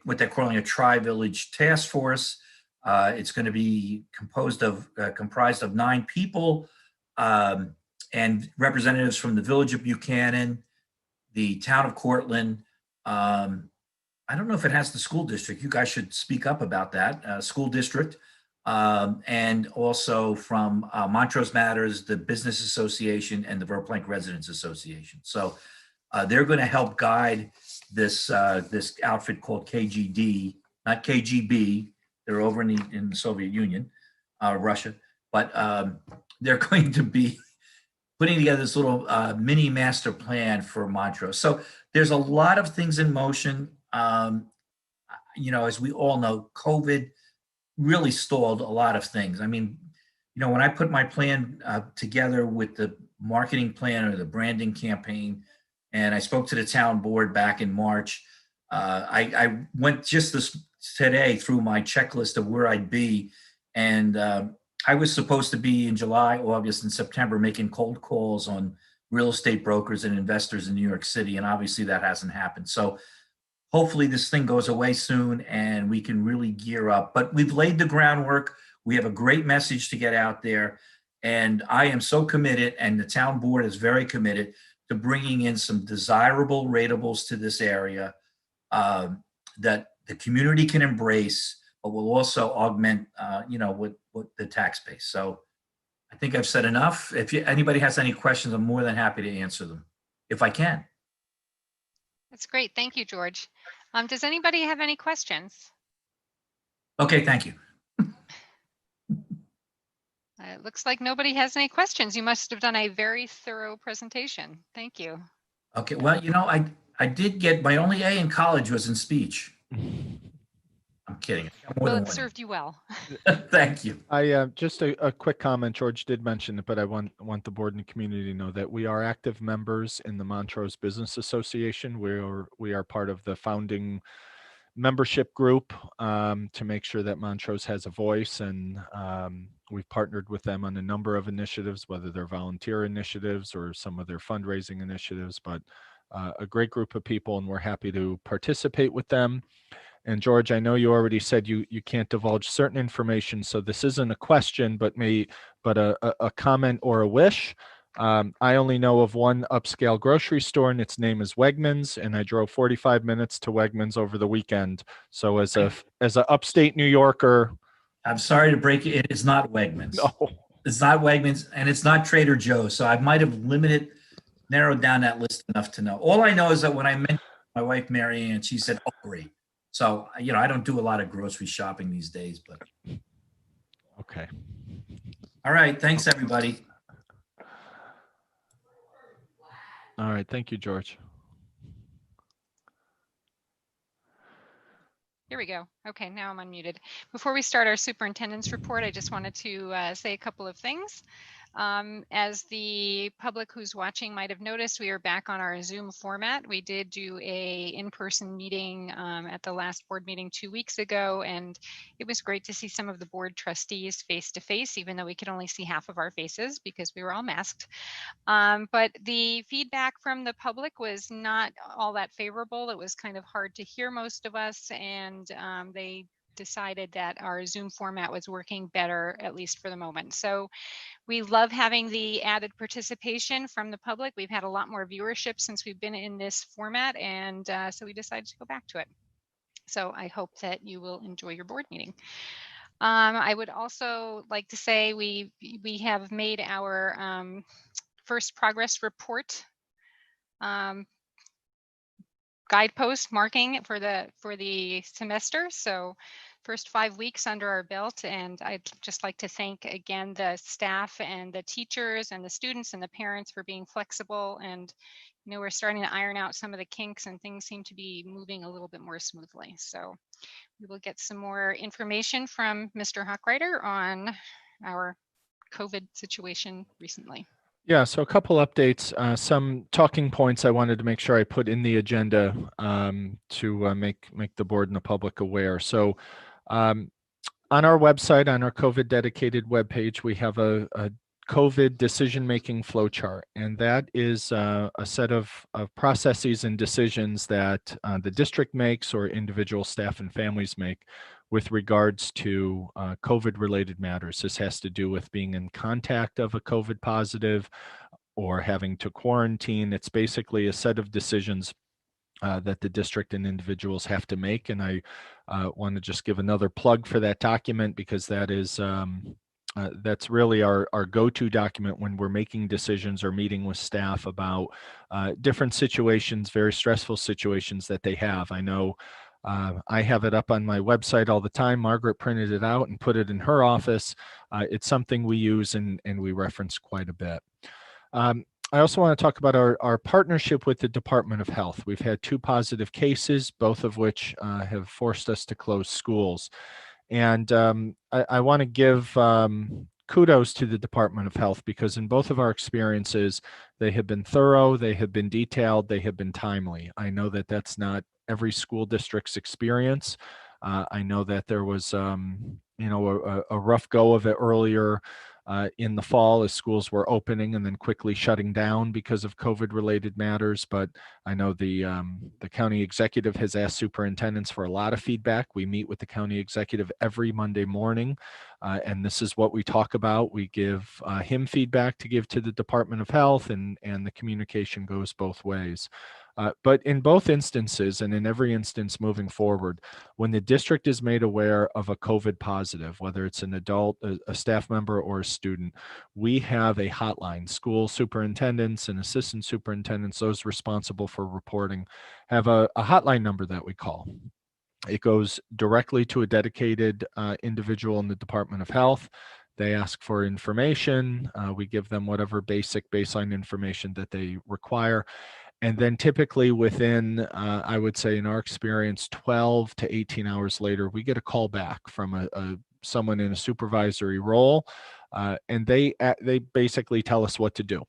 what they're calling a tri-village task force. It's going to be comprised of 9 people. And representatives from the Village of Buchanan, the town of Cortland. I don't know if it has the school district. You guys should speak up about that, school district. And also from Montrose Matters, the Business Association, and the Verplank Residents Association. So They're going to help guide this this outfit called KGD, not KGB. They're over in the Soviet Union, Russia, but they're going to be putting together this little mini master plan for Montrose. So there's a lot of things in motion. As we all know, COVID really stalled a lot of things. I mean, when I put my plan together with the marketing plan or the branding campaign, and I spoke to the town board back in March, I went just today through my checklist of where I'd be. And I was supposed to be in July, August, and September making cold calls on real estate brokers and investors in New York City. And obviously that hasn't happened. So hopefully this thing goes away soon and we can really gear up. But we've laid the groundwork. We have a great message to get out there. And I am so committed, and the town board is very committed to bringing in some desirable ratables to this area that the community can embrace, but will also augment, with the tax base. So I think I've said enough. If anybody has any questions, I'm more than happy to answer them, if I can. That's great. Thank you, George. Does anybody have any questions? Okay, thank you. It looks like nobody has any questions. You must have done a very thorough presentation. Thank you. Okay, well, I did get my only A in college was in speech. I'm kidding. Well, it served you well. Thank you. I just a quick comment. George did mention it, but I want the board and the community to know that we are active members in the Montrose Business Association. We are part of the founding membership group to make sure that Montrose has a voice, and we've partnered with them on a number of initiatives, whether they're volunteer initiatives or some of their fundraising initiatives. But a great group of people, and we're happy to participate with them. And George, I know you already said you can't divulge certain information, so this isn't a question, but a comment or a wish. I only know of one upscale grocery store, and its name is Wegmans, and I drove 45 minutes to Wegmans over the weekend. So as a upstate New Yorker, I'm sorry to break it. It is not Wegmans. no, It's not Wegmans, and it's not Trader Joe's. So I might have narrowed down that list enough to know. All I know is that when I mentioned my wife, Mary Ann, she said, "Oh, great." So, I don't do a lot of grocery shopping these days, but. okay. All right. Thanks, everybody. All right, thank you, George. Here we go. Okay, now I'm unmuted. Before we start our superintendent's report, I just wanted to say a couple of things. As the public who's watching might have noticed, we are back on our Zoom format. We did do a in-person meeting at the last board meeting 2 weeks ago, and it was great to see some of the board trustees face to face, even though we could only see half of our faces because we were all masked. But the feedback from the public was not all that favorable. It was kind of hard to hear most of us, and they decided that our Zoom format was working better, at least for the moment. So we love having the added participation from the public. We've had a lot more viewership since we've been in this format, and so we decided to go back to it. So I hope that you will enjoy your board meeting. I would also like to say we have made our first progress report guidepost marking for the semester. So first 5 weeks under our belt, and I'd just like to thank again the staff and the teachers and the students and the parents for being flexible, and we're starting to iron out some of the kinks and things seem to be moving a little bit more smoothly. So we will get some more information from Mr. Hochreiter on our COVID situation recently. Yeah, so a couple updates, some talking points I wanted to make sure I put in the agenda to make the board and the public aware. So on our website, on our COVID dedicated webpage, we have a COVID decision-making flowchart, and that is a set of processes and decisions that the district makes or individual staff and families make with regards to COVID-related matters. This has to do with being in contact of a COVID positive or having to quarantine. It's basically a set of decisions that the district and individuals have to make. And I want to just give another plug for that document because that is That's really our go-to document when we're making decisions or meeting with staff about different situations, very stressful situations that they have. I know I have it up on my website all the time. Margaret printed it out and put it in her office. It's something we use and we reference quite a bit. I also want to talk about our partnership with the Department of Health. We've had 2 positive cases, both of which have forced us to close schools. And I want to give kudos to the Department of Health, because in both of our experiences, they have been thorough, they have been detailed, they have been timely. I know that that's not every school district's experience. I know that there was, a rough go of it earlier in the fall as schools were opening and then quickly shutting down because of COVID-related matters. But I know the county executive has asked superintendents for a lot of feedback. We meet with the county executive every Monday morning, and this is what we talk about. We give him feedback to give to the Department of Health, and the communication goes both ways. But in both instances, and in every instance moving forward, when the district is made aware of a COVID positive, whether it's an adult, a staff member, or a student, we have a hotline. School superintendents and assistant superintendents, those responsible for reporting, have a hotline number that we call. It goes directly to a dedicated individual in the Department of Health. They ask for information. We give them whatever basic baseline information that they require. And then typically within, I would say in our experience, 12 to 18 hours later, we get a call back from someone in a supervisory role, and they basically tell us what to do.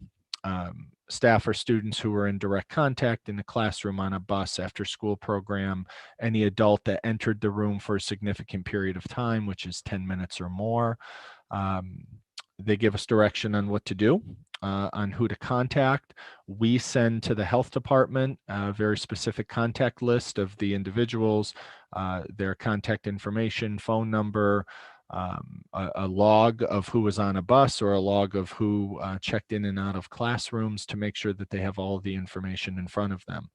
Staff or students who are in direct contact in the classroom, on a bus, after school program, any adult that entered the room for a significant period of time, which is 10 minutes or more. They give us direction on what to do, on who to contact. We send to the health department a very specific contact list of the individuals, their contact information, phone number, a log of who was on a bus, or a log of who checked in and out of classrooms, to make sure that they have all of the information in front of them.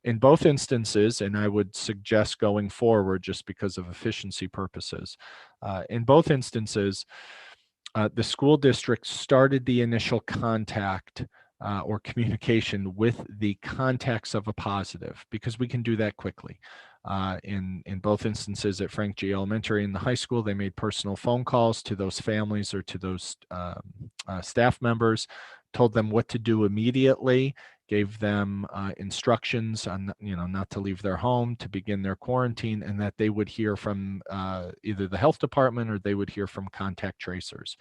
In both instances, and I would suggest going forward just because of efficiency purposes, in both instances, the school district started the initial contact or communication with the contacts of a positive, because we can do that quickly. In both instances at Frank G. Elementary and the high school, they made personal phone calls to those families or to those staff members, told them what to do immediately, gave them instructions on, not to leave their home, to begin their quarantine, and that they would hear from either the health department or they would hear from contact tracers.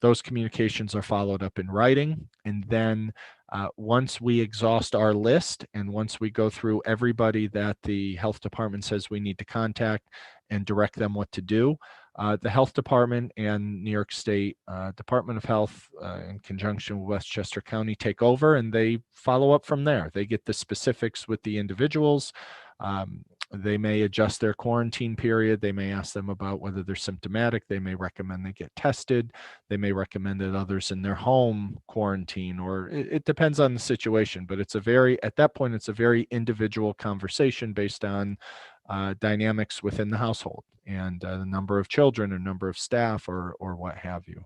Those communications are followed up in writing, and then once we exhaust our list, and once we go through everybody that the health department says we need to contact and direct them what to do, the health department and New York State Department of Health, in conjunction with Westchester County, take over, and they follow up from there. They get the specifics with the individuals. They may adjust their quarantine period. They may ask them about whether they're symptomatic. They may recommend they get tested. They may recommend that others in their home quarantine, or it depends on the situation. But at that point, it's a very individual conversation based on dynamics within the household and the number of children or number of staff or what have you.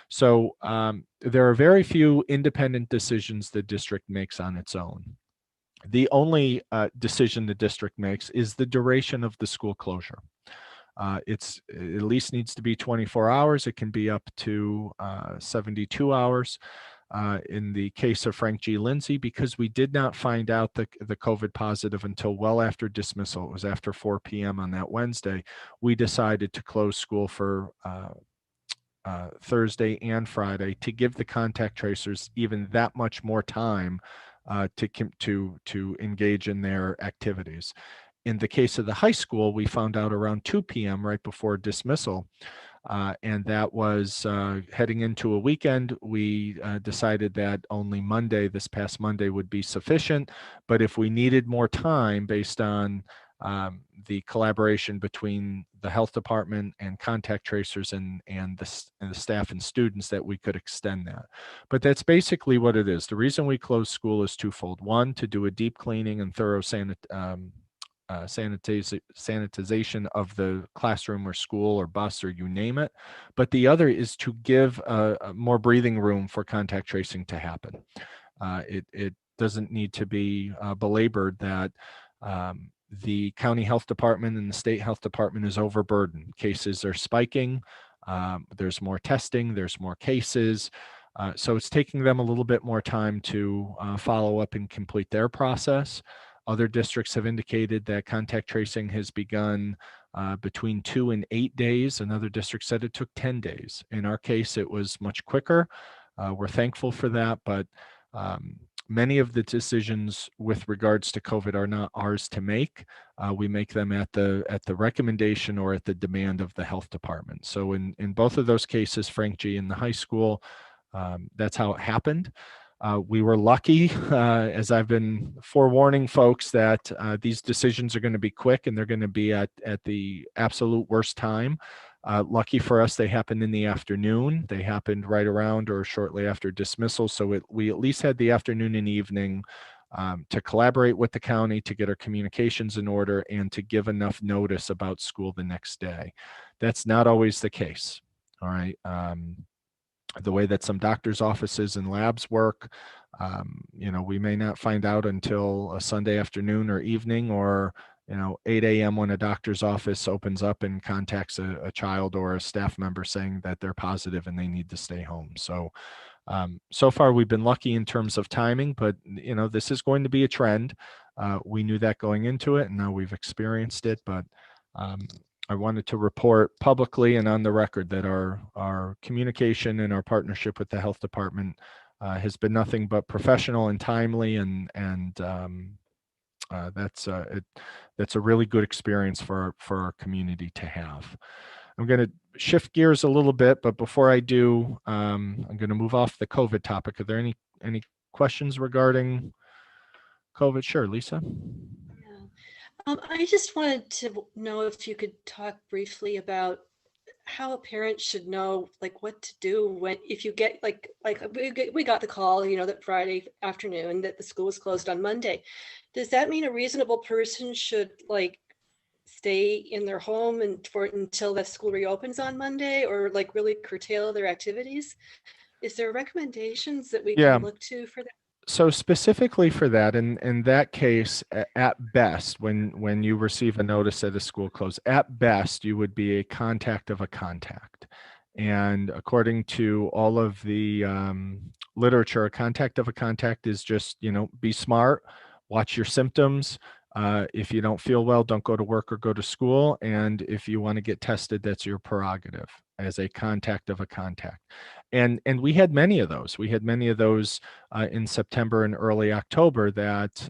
So there are very few independent decisions the district makes on its own. The only decision the district makes is the duration of the school closure. It at least needs to be 24 hours. It can be up to 72 hours. In the case of Frank G. Lindsay, because we did not find out the COVID positive until well after dismissal, it was after 4 p.m. on that Wednesday, we decided to close school for Thursday and Friday to give the contact tracers even that much more time to engage in their activities. In the case of the high school, we found out around 2 p.m. right before dismissal, and that was heading into a weekend. We decided that only this past Monday would be sufficient, but if we needed more time based on the collaboration between the health department and contact tracers and the staff and students, that we could extend that. But that's basically what it is. The reason we close school is twofold. One, to do a deep cleaning and thorough sanitization of the classroom or school or bus or you name it. But the other is to give more breathing room for contact tracing to happen. It doesn't need to be belabored that the county health department and the state health department is overburdened. Cases are spiking. There's more testing. There's more cases. So it's taking them a little bit more time to follow up and complete their process. Other districts have indicated that contact tracing has begun between 2 and 8 days. Another district said it took 10 days. In our case, it was much quicker. We're thankful for that, but many of the decisions with regards to COVID are not ours to make. We make them at the recommendation or at the demand of the health department. So in both of those cases, Frank G. in the high school, that's how it happened. We were lucky, as I've been forewarning folks, that these decisions are going to be quick and they're going to be at the absolute worst time. Lucky for us, they happened in the afternoon. They happened right around or shortly after dismissal. So we at least had the afternoon and evening to collaborate with the county, to get our communications in order, and to give enough notice about school the next day. That's not always the case. All right. The way that some doctors' offices and labs work, we may not find out until a Sunday afternoon or evening, or 8 a.m. when a doctor's office opens up and contacts a child or a staff member saying that they're positive and they need to stay home. So, so far we've been lucky in terms of timing, but this is going to be a trend. We knew that going into it, and now we've experienced it. But I wanted to report publicly and on the record that our communication and our partnership with the health department has been nothing but professional and timely, and that's a really good experience for our community to have. I'm going to shift gears a little bit, but before I do, I'm going to move off the COVID topic. Are there any questions regarding COVID? Sure, Lisa. I just wanted to know if you could talk briefly about how a parent should know, like, what to do if you get like we got the call, that Friday afternoon that the school was closed on Monday. Does that mean a reasonable person should stay in their home until the school reopens on Monday, or really curtail their activities? Is there recommendations that we can look to for that? So specifically for that, in that case, at best, when you receive a notice that a school closed, at best, you would be a contact of a contact. And according to all of the literature, a contact of a contact is just, be smart, watch your symptoms. If you don't feel well, don't go to work or go to school. And if you want to get tested, that's your prerogative as a contact of a contact. And we had many of those. We had many of those in September and early October that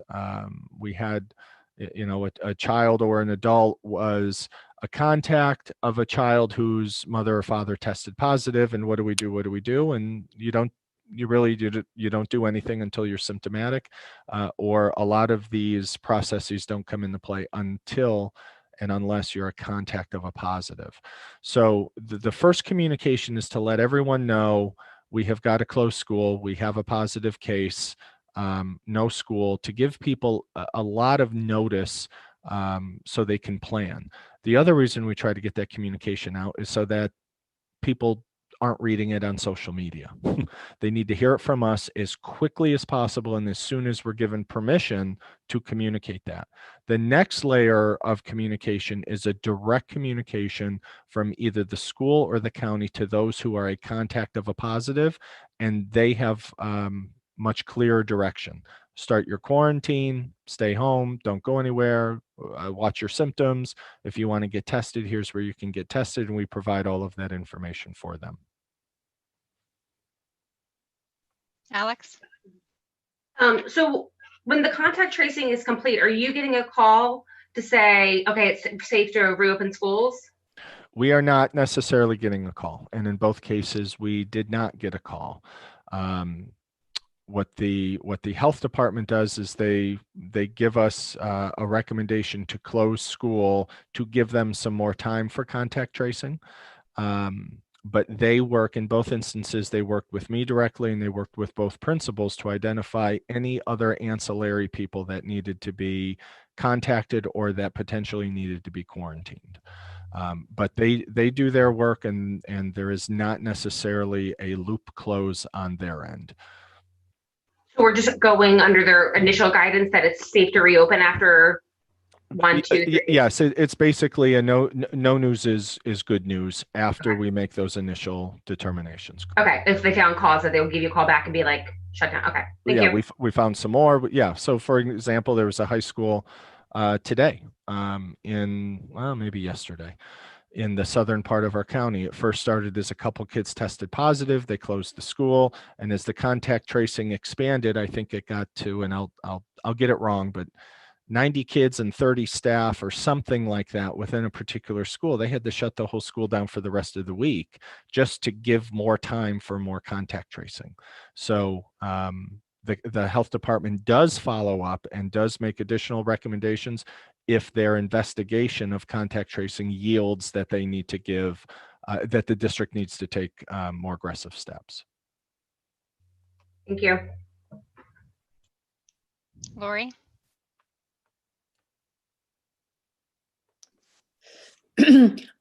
we had, a child or an adult was a contact of a child whose mother or father tested positive. And what do we do? And you don't do anything until you're symptomatic, or a lot of these processes don't come into play until and unless you're a contact of a positive. So the first communication is to let everyone know we have got to close school, we have a positive case, no school, to give people a lot of notice so they can plan. The other reason we try to get that communication out is so that people aren't reading it on social media. They need to hear it from us as quickly as possible and as soon as we're given permission to communicate that. The next layer of communication is a direct communication from either the school or the county to those who are a contact of a positive, and they have much clearer direction. Start your quarantine, stay home, don't go anywhere, watch your symptoms. If you want to get tested, here's where you can get tested, and we provide all of that information for them. Alex? So when the contact tracing is complete, are you getting a call to say, okay, it's safe to reopen schools? We are not necessarily getting a call. And in both cases, we did not get a call. What the health department does is they give us a recommendation to close school to give them some more time for contact tracing. But they work, in both instances, they worked with me directly, and they worked with both principals to identify any other ancillary people that needed to be contacted or that potentially needed to be quarantined. But they do their work, and there is not necessarily a loop close on their end. So we're just going under their initial guidance that it's safe to reopen after 1, 2, 3. Yes, it's basically a no news is good news after we make those initial determinations. Okay, if they found cause, that they'll give you a call back and be like, shut down. Okay, thank you. We found some more. But yeah, so for example, there was a high school today maybe yesterday in the southern part of our county. It first started as a couple kids tested positive. They closed the school, and as the contact tracing expanded, I think it got to, and I'll get it wrong, but 90 kids and 30 staff or something like that within a particular school. They had to shut the whole school down for the rest of the week just to give more time for more contact tracing. So the health department does follow up and does make additional recommendations if their investigation of contact tracing yields that they need to give, that the district needs to take more aggressive steps. Thank you. Lori?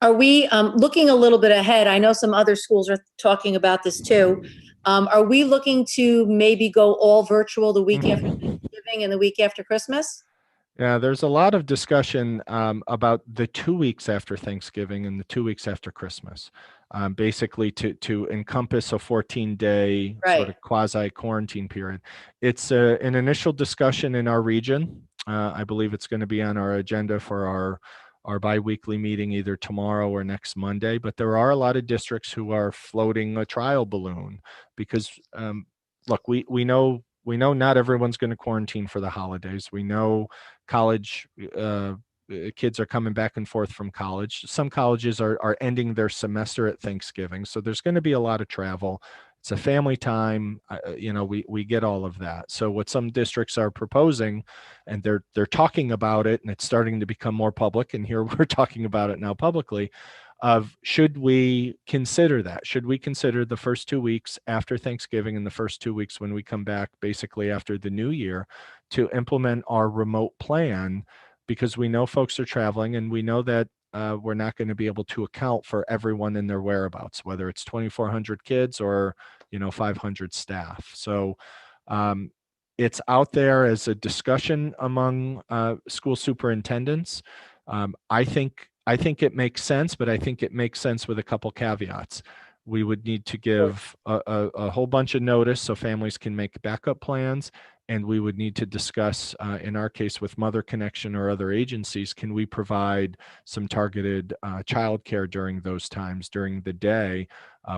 Are we looking a little bit ahead? I know some other schools are talking about this too. Are we looking to maybe go all virtual the week after Thanksgiving and the week after Christmas? Yeah, there's a lot of discussion about the 2 weeks after Thanksgiving and the 2 weeks after Christmas, basically to encompass a 14-day sort of quasi-quarantine period. It's an initial discussion in our region. I believe it's going to be on our agenda for our bi-weekly meeting either tomorrow or next Monday, but there are a lot of districts who are floating a trial balloon because look, we know not everyone's going to quarantine for the holidays. We know college kids are coming back and forth from college. Some colleges are ending their semester at Thanksgiving, so there's going to be a lot of travel. It's a family time, we get all of that. So what some districts are proposing, and they're talking about it, and it's starting to become more public, and here we're talking about it now publicly, of should we consider that? Should we consider the first 2 weeks after Thanksgiving and the first 2 weeks when we come back, basically after the new year, to implement our remote plan? Because we know folks are traveling, and we know that we're not going to be able to account for everyone in their whereabouts, whether it's 2,400 kids or 500 staff. So it's out there as a discussion among school superintendents. I think it makes sense, but I think it makes sense with a couple caveats. We would need to give a whole bunch of notice so families can make backup plans. And we would need to discuss, in our case with Mother Connection or other agencies, can we provide some targeted childcare during those times, during the day,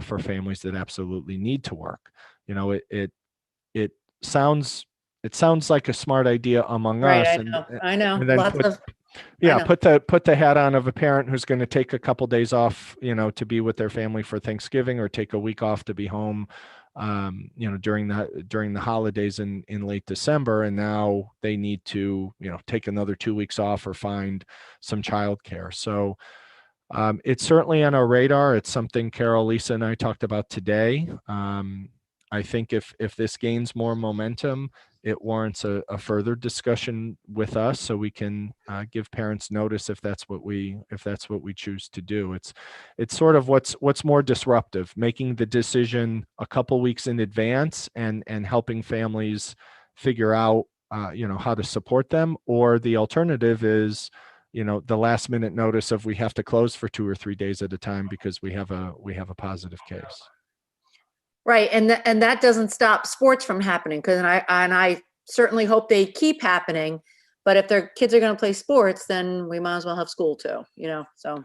for families that absolutely need to work? It sounds like a smart idea among us. I know. And then put the hat on of a parent who's going to take a couple days off, to be with their family for Thanksgiving, or take a week off to be home, during the holidays in late December, and now they need to take another 2 weeks off or find some childcare. So it's certainly on our radar. It's something Carol, Lisa, and I talked about today. I think if this gains more momentum, it warrants a further discussion with us, so we can give parents notice if that's what we choose to do. It's sort of what's more disruptive, making the decision a couple weeks in advance and helping families figure out how to support them, or the alternative is the last minute notice of we have to close for 2 or 3 days at a time because we have a positive case. Right, and that doesn't stop sports from happening, because I certainly hope they keep happening. But if their kids are going to play sports, then we might as well have school too. So.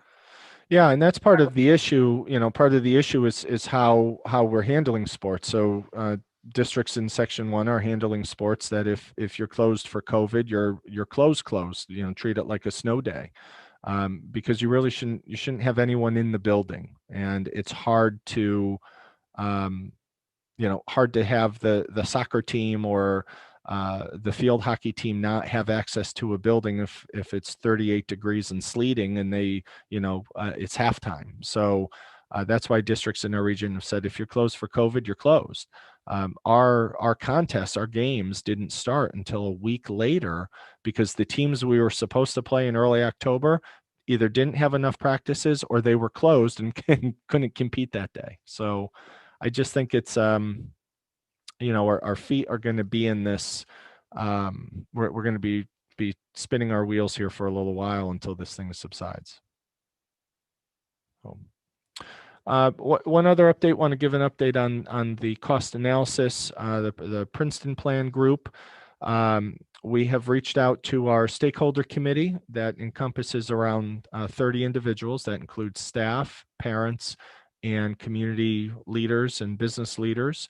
Yeah, and that's part of the issue. Part of the issue is how we're handling sports. So districts in Section 1 are handling sports that if you're closed for COVID, you're closed. Treat it like a snow day, because you really shouldn't have anyone in the building, and it's hard to have the soccer team or the field hockey team not have access to a building if it's 38 degrees and sleeting and they it's halftime. So That's why districts in our region have said, if you're closed for COVID, you're closed. Our contests, our games didn't start until a week later because the teams we were supposed to play in early October either didn't have enough practices or they were closed and couldn't compete that day. So I just think it's, our feet are going to be in this. We're going to be spinning our wheels here for a little while until this thing subsides. One other update, want to give an update on the cost analysis, the Princeton Plan group. We have reached out to our stakeholder committee that encompasses around 30 individuals. That includes staff, parents, and community leaders and business leaders.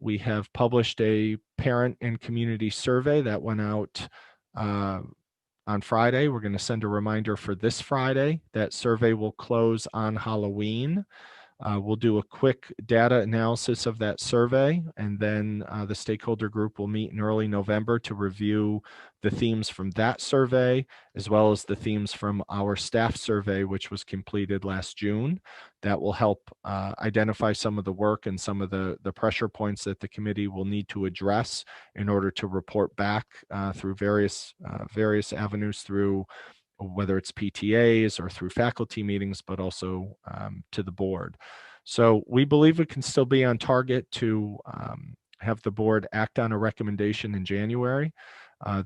We have published a parent and community survey that went out on Friday. We're going to send a reminder for this Friday. That survey will close on Halloween. We'll do a quick data analysis of that survey, and then the stakeholder group will meet in early November to review the themes from that survey, as well as the themes from our staff survey, which was completed last June. That will help identify some of the work and some of the pressure points that the committee will need to address in order to report back through various avenues, through whether it's PTAs or through faculty meetings, but also to the board. So we believe we can still be on target to have the board act on a recommendation in January.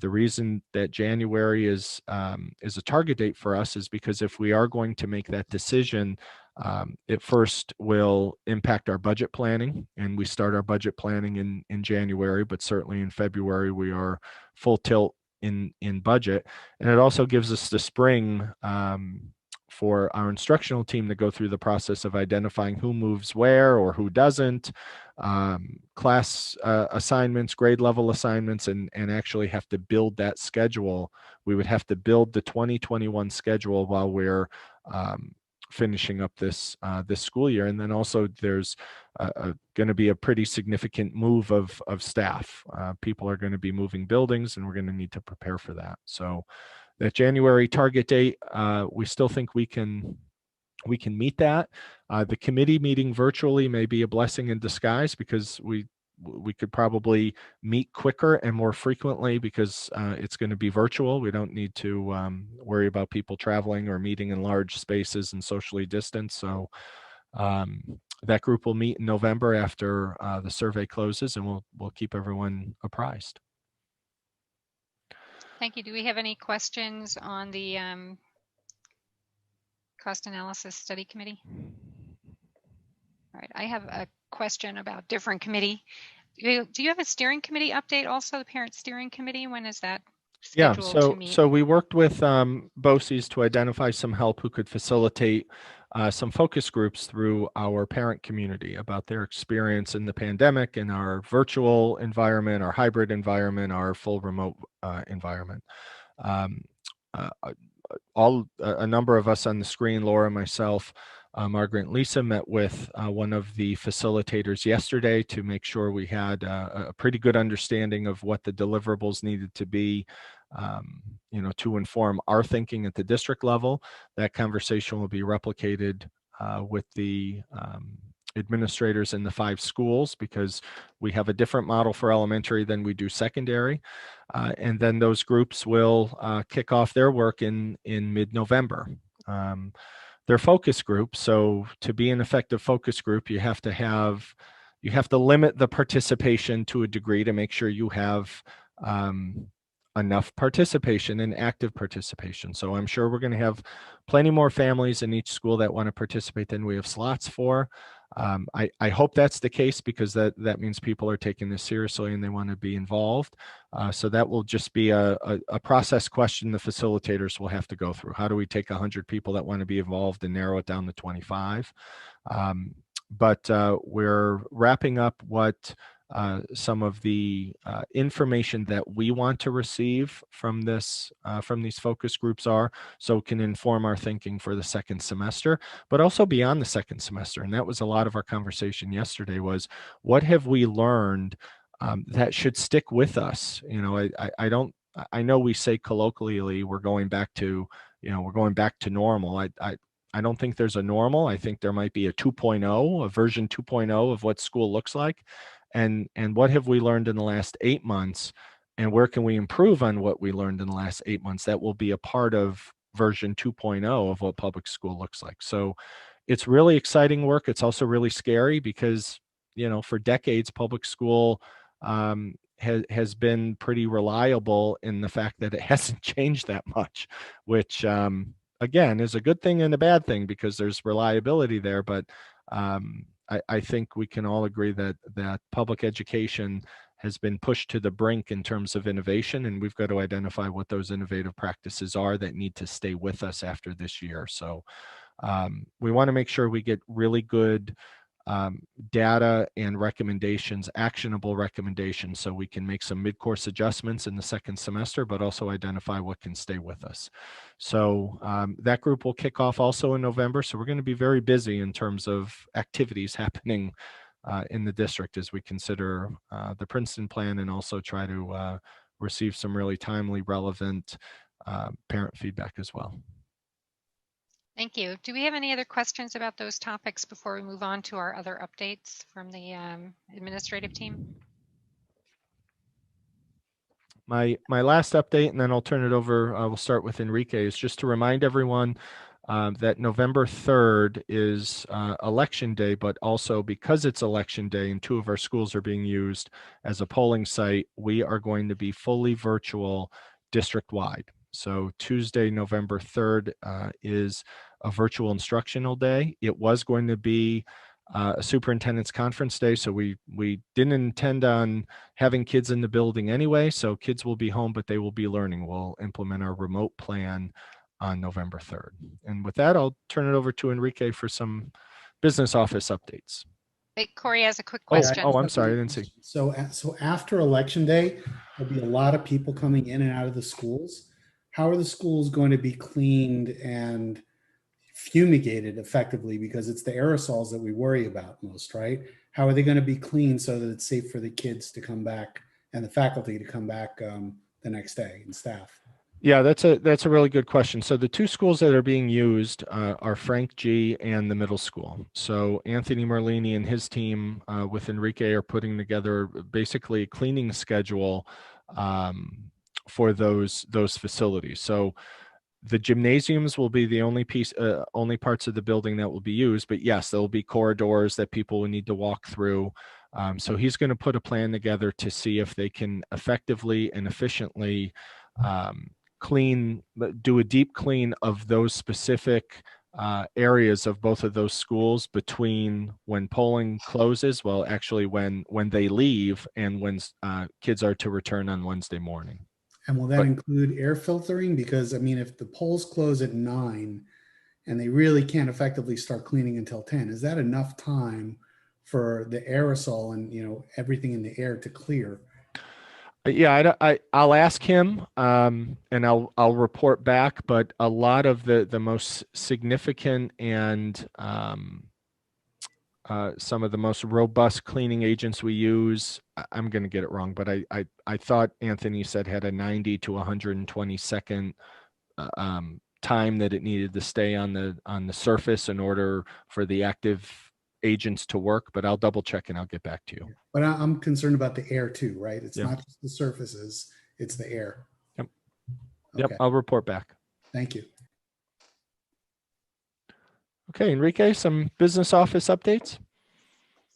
The reason that January is a target date for us is because if we are going to make that decision, it first will impact our budget planning, and we start our budget planning in January, but certainly in February we are full tilt in budget. And it also gives us the spring for our instructional team to go through the process of identifying who moves where or who doesn't, class assignments, grade level assignments, and actually have to build that schedule. We would have to build the 2021 schedule while we're finishing up this school year. And then also there's going to be a pretty significant move of staff. People are going to be moving buildings, and we're going to need to prepare for that. So that January target date, we still think we can meet that. The committee meeting virtually may be a blessing in disguise, because we could probably meet quicker and more frequently because it's going to be virtual. We don't need to worry about people traveling or meeting in large spaces and socially distanced. So that group will meet in November after the survey closes, and we'll keep everyone apprised. Thank you. Do we have any questions on the cost analysis study committee? All right, I have a question about different committee. Do you have a steering committee update also, the parent steering committee? When is that scheduled to meet? So we worked with BOCES to identify some help who could facilitate some focus groups through our parent community about their experience in the pandemic, in our virtual environment, our hybrid environment, our full remote environment. A number of us on the screen, Laura, myself, Margaret and Lisa, met with one of the facilitators yesterday to make sure we had a pretty good understanding of what the deliverables needed to be, to inform our thinking at the district level. That conversation will be replicated with the administrators in the 5 schools, because we have a different model for elementary than we do secondary. And then those groups will kick off their work in mid-November. They're focus groups. So to be an effective focus group, you have to limit the participation to a degree to make sure you have enough participation and active participation. So I'm sure we're going to have plenty more families in each school that want to participate than we have slots for. I hope that's the case, because that means people are taking this seriously and they want to be involved. So that will just be a process question the facilitators will have to go through. How do we take 100 people that want to be involved and narrow it down to 25? But we're wrapping up what some of the information that we want to receive from these focus groups are, so it can inform our thinking for the second semester, but also beyond the second semester. And that was a lot of our conversation yesterday, was what have we learned that should stick with us? I know we say colloquially we're going back to normal. I don't think there's a normal. I think there might be a 2.0, a version 2.0 of what school looks like. And what have we learned in the last 8 months? And where can we improve on what we learned in the last 8 months? That will be a part of version 2.0 of what public school looks like. So it's really exciting work. It's also really scary because, you know, for decades, public school has been pretty reliable in the fact that it hasn't changed that much, which again is a good thing and a bad thing because there's reliability there. But I think we can all agree that public education has been pushed to the brink in terms of innovation, and we've got to identify what those innovative practices are that need to stay with us after this year. So we want to make sure we get really good data and recommendations, actionable recommendations, so we can make some mid-course adjustments in the second semester, but also identify what can stay with us. So that group will kick off also in November. So we're going to be very busy in terms of activities happening in the district as we consider the Princeton plan and also try to receive some really timely, relevant parent feedback as well. Thank you. Do we have any other questions about those topics before we move on to our other updates from the administrative team? My last update, and then I'll turn it over, we'll start with Enrique, is just to remind everyone that November 3rd is election day, but also because it's election day and 2 of our schools are being used as a polling site, we are going to be fully virtual district-wide. So Tuesday, November 3rd is a virtual instructional day. It was going to be a superintendent's conference day, so we didn't intend on having kids in the building anyway, so kids will be home, but they will be learning. We'll implement our remote plan on November 3rd. And with that, I'll turn it over to Enrique for some business office updates. Hey, Corey has a quick question. Oh, I'm sorry, I didn't see. So after election day, there'll be a lot of people coming in and out of the schools. How are the schools going to be cleaned and fumigated effectively? Because it's the aerosols that we worry about most, right? How are they going to be cleaned so that it's safe for the kids to come back and the faculty to come back the next day and staff? Yeah, that's a really good question. So the 2 schools that are being used are Frank G and the middle school. So Anthony Merlini and his team with Enrique are putting together basically a cleaning schedule for those facilities. So the gymnasiums will be the only parts of the building that will be used, but yes, there will be corridors that people will need to walk through. So he's going to put a plan together to see if they can effectively and efficiently do a deep clean of those specific areas of both of those schools between when polling closes, well, actually when they leave and when kids are to return on Wednesday morning. And will that include air filtering? Because I mean, if the polls close at 9 and they really can't effectively start cleaning until 10, is that enough time for the aerosol and, you know, everything in the air to clear? Yeah, I'll ask him and I'll report back. But a lot of the most significant and some of the most robust cleaning agents we use, I'm going to get it wrong, but I thought Anthony said had a 90 to 120 second time that it needed to stay on the surface in order for the active agents to work, but I'll double check and I'll get back to you. But I'm concerned about the air too, right? It's Yeah. not just the surfaces, it's the air. Yep. Okay. Yep, I'll report back. Thank you. Okay, Enrique, some business office updates?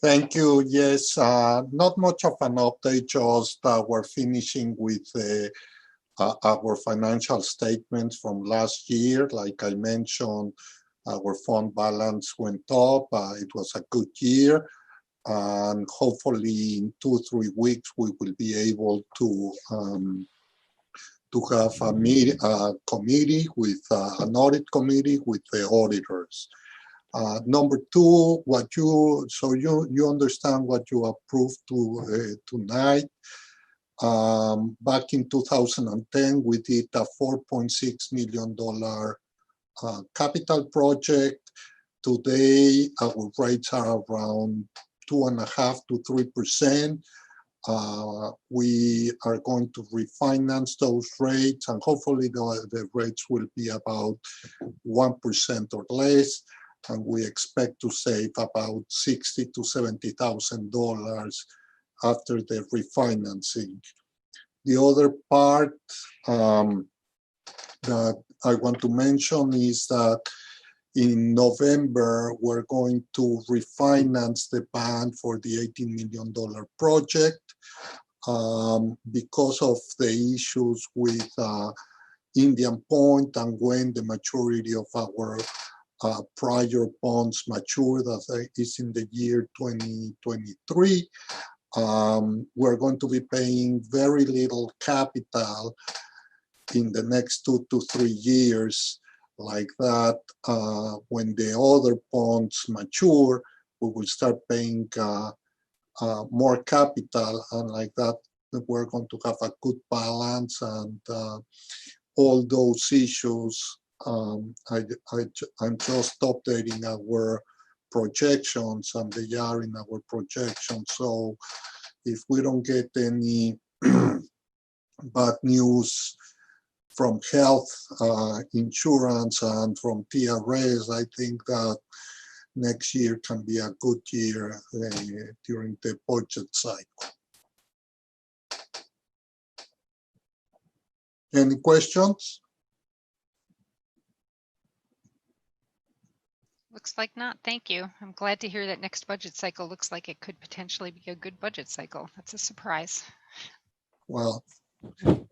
Thank you. Yes, not much of an update, just we're finishing with our financial statements from last year. Like I mentioned, our fund balance went up. It was a good year. And hopefully in 2-3 weeks, we will be able to have a committee with an audit committee with the auditors. Number 2, you understand what you approved tonight. Back in 2010, we did a $4.6 million capital project. Today, our rates are around 2.5% to 3%. We are going to refinance those rates, and hopefully the rates will be about 1% or less, and we expect to save about $60,000 to $70,000 after the refinancing. The other part that I want to mention is that in November, we're going to refinance the bond for the $18 million project. Because of the issues with Indian Point and when the maturity of our prior bonds mature, that is in the year 2023, we're going to be paying very little capital in the next 2 to 3 years. Like that, when the other bonds mature, we will start paying more capital, and like that, we're going to have a good balance, and all those issues. I'm just updating our projections, and they are in our projections. So if we don't get any bad news from health insurance and from TRS, I think that next year can be a good year during the budget cycle. Any questions? Looks like not. Thank you. I'm glad to hear that next budget cycle looks like it could potentially be a good budget cycle. That's a surprise. Well,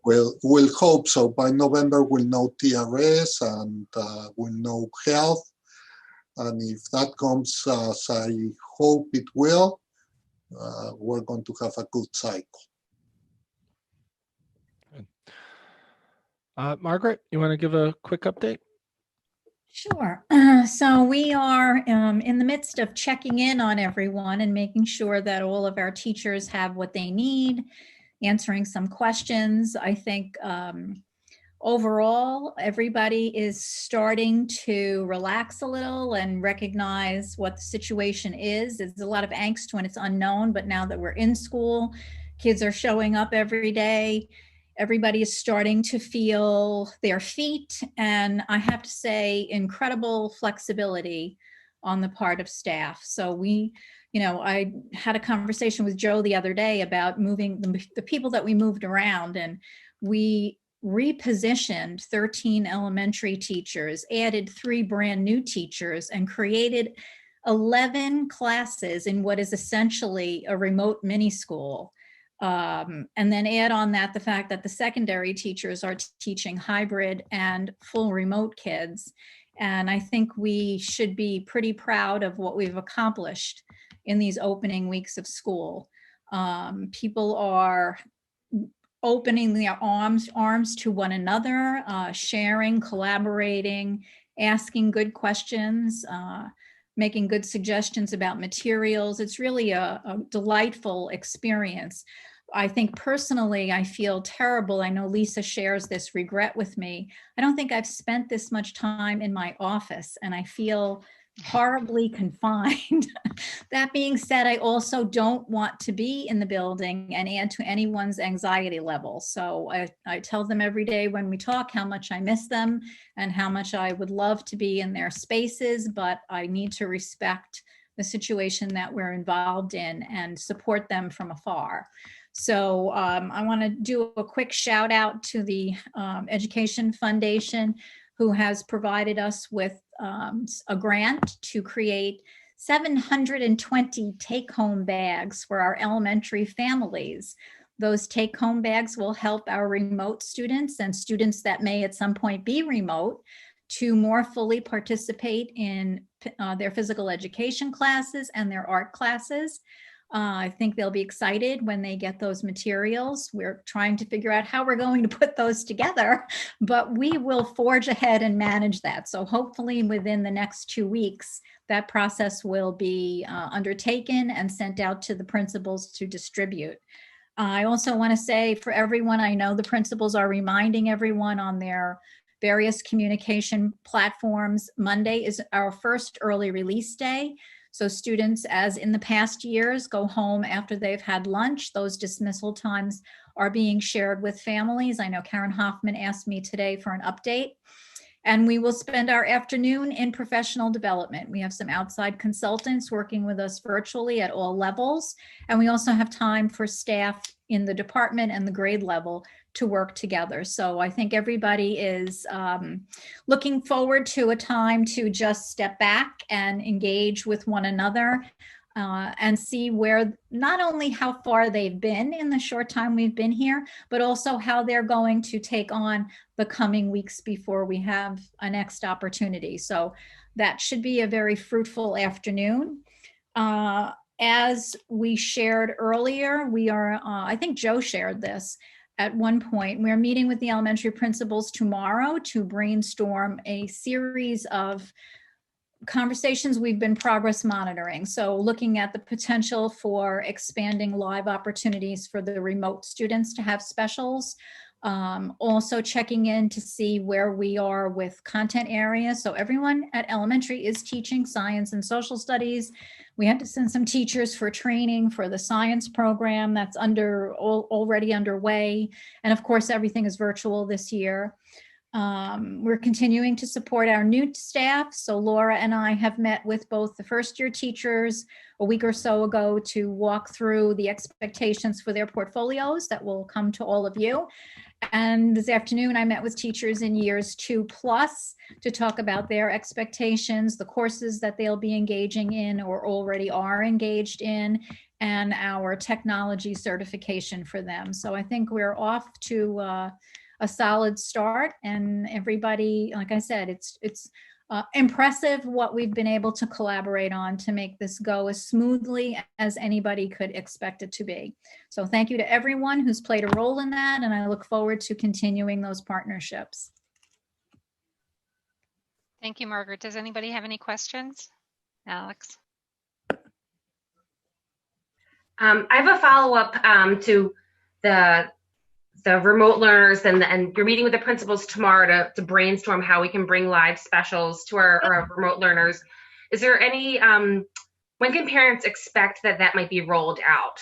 we'll hope so. By November, we'll know TRS and we'll know health. And if that comes as I hope it will, we're going to have a good cycle. Margaret, you want to give a quick update? Sure. So we are in the midst of checking in on everyone and making sure that all of our teachers have what they need, answering some questions. I think overall, everybody is starting to relax a little and recognize what the situation is. There's a lot of angst when it's unknown, but now that we're in school, kids are showing up every day. Everybody is starting to feel their feet, and I have to say, incredible flexibility on the part of staff. So I had a conversation with Joe the other day about moving the people that we moved around, and we repositioned 13 elementary teachers, added 3 brand new teachers, and created 11 classes in what is essentially a remote mini school. And then add on that the fact that the secondary teachers are teaching hybrid and full remote kids. And I think we should be pretty proud of what we've accomplished in these opening weeks of school. People are opening their arms to one another, sharing, collaborating, asking good questions, making good suggestions about materials. It's really a delightful experience. I think personally, I feel terrible. I know Lisa shares this regret with me. I don't think I've spent this much time in my office, and I feel horribly confined. That being said, I also don't want to be in the building and add to anyone's anxiety level. So I tell them every day when we talk how much I miss them and how much I would love to be in their spaces, but I need to respect the situation that we're involved in and support them from afar. So I want to do a quick shout out to the Education Foundation, who has provided us with a grant to create 720 take-home bags for our elementary families. Those take-home bags will help our remote students and students that may at some point be remote to more fully participate in their physical education classes and their art classes. I think they'll be excited when they get those materials. We're trying to figure out how we're going to put those together, but we will forge ahead and manage that. So hopefully within the next 2 weeks, that process will be undertaken and sent out to the principals to distribute. I also want to say for everyone, I know the principals are reminding everyone on their various communication platforms. Monday is our first early release day. So students, as in the past years, go home after they've had lunch. Those dismissal times are being shared with families. I know Karen Hoffman asked me today for an update. And we will spend our afternoon in professional development. We have some outside consultants working with us virtually at all levels. And we also have time for staff in the department and the grade level to work together. So I think everybody is looking forward to a time to just step back and engage with one another. And see where, not only how far they've been in the short time we've been here, but also how they're going to take on the coming weeks before we have a next opportunity. So that should be a very fruitful afternoon. As we shared earlier, we are, I think Joe shared this at one point, we're meeting with the elementary principals tomorrow to brainstorm a series of conversations we've been progress monitoring. So looking at the potential for expanding live opportunities for the remote students to have specials. Also checking in to see where we are with content areas. So everyone at elementary is teaching science and social studies. We had to send some teachers for training for the science program that's already underway. And of course, everything is virtual this year. We're continuing to support our new staff. So Laura and I have met with both the first year teachers a week or so ago to walk through the expectations for their portfolios that will come to all of you. And this afternoon, I met with teachers in years 2+ to talk about their expectations, the courses that they'll be engaging in or already are engaged in, and our technology certification for them. So I think we're off to a solid start, and everybody, like I said, it's impressive what we've been able to collaborate on to make this go as smoothly as anybody could expect it to be. So thank you to everyone who's played a role in that, and I look forward to continuing those partnerships. Thank you, Margaret. Does anybody have any questions? Alex? I have a follow-up to the remote learners, and you're meeting with the principals tomorrow to brainstorm how we can bring live specials to our remote learners. Is there any, when can parents expect that might be rolled out?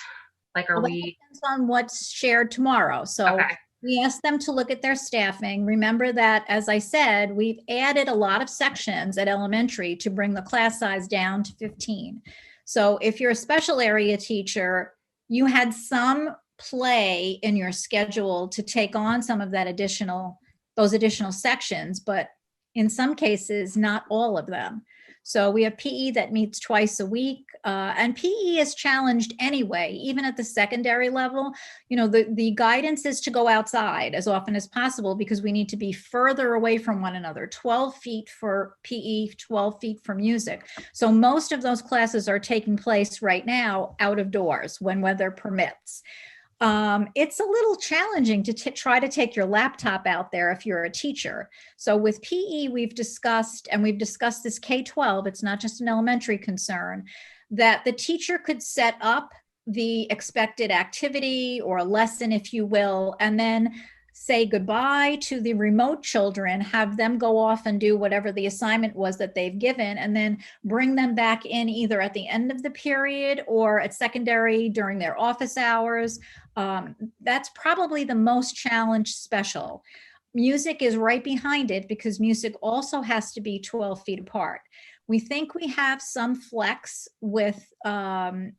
Like, are we? Depends on what's shared tomorrow. So Okay. we asked them to look at their staffing. Remember that, as I said, we've added a lot of sections at elementary to bring the class size down to 15. So if you're a special area teacher, you had some play in your schedule to take on some of those additional sections, but in some cases, not all of them. So we have PE that meets twice a week, and PE is challenged anyway, even at the secondary level. You know, the guidance is to go outside as often as possible because we need to be further away from one another, 12 feet for PE, 12 feet for music. So most of those classes are taking place right now out of doors when weather permits. It's a little challenging to try to take your laptop out there if you're a teacher. So with PE, we've discussed this K-12, it's not just an elementary concern, that the teacher could set up the expected activity or lesson, if you will, and then say goodbye to the remote children, have them go off and do whatever the assignment was that they've given, and then bring them back in either at the end of the period or at secondary during their office hours. That's probably the most challenged special. Music is right behind it because music also has to be 12 feet apart. We think we have some flex with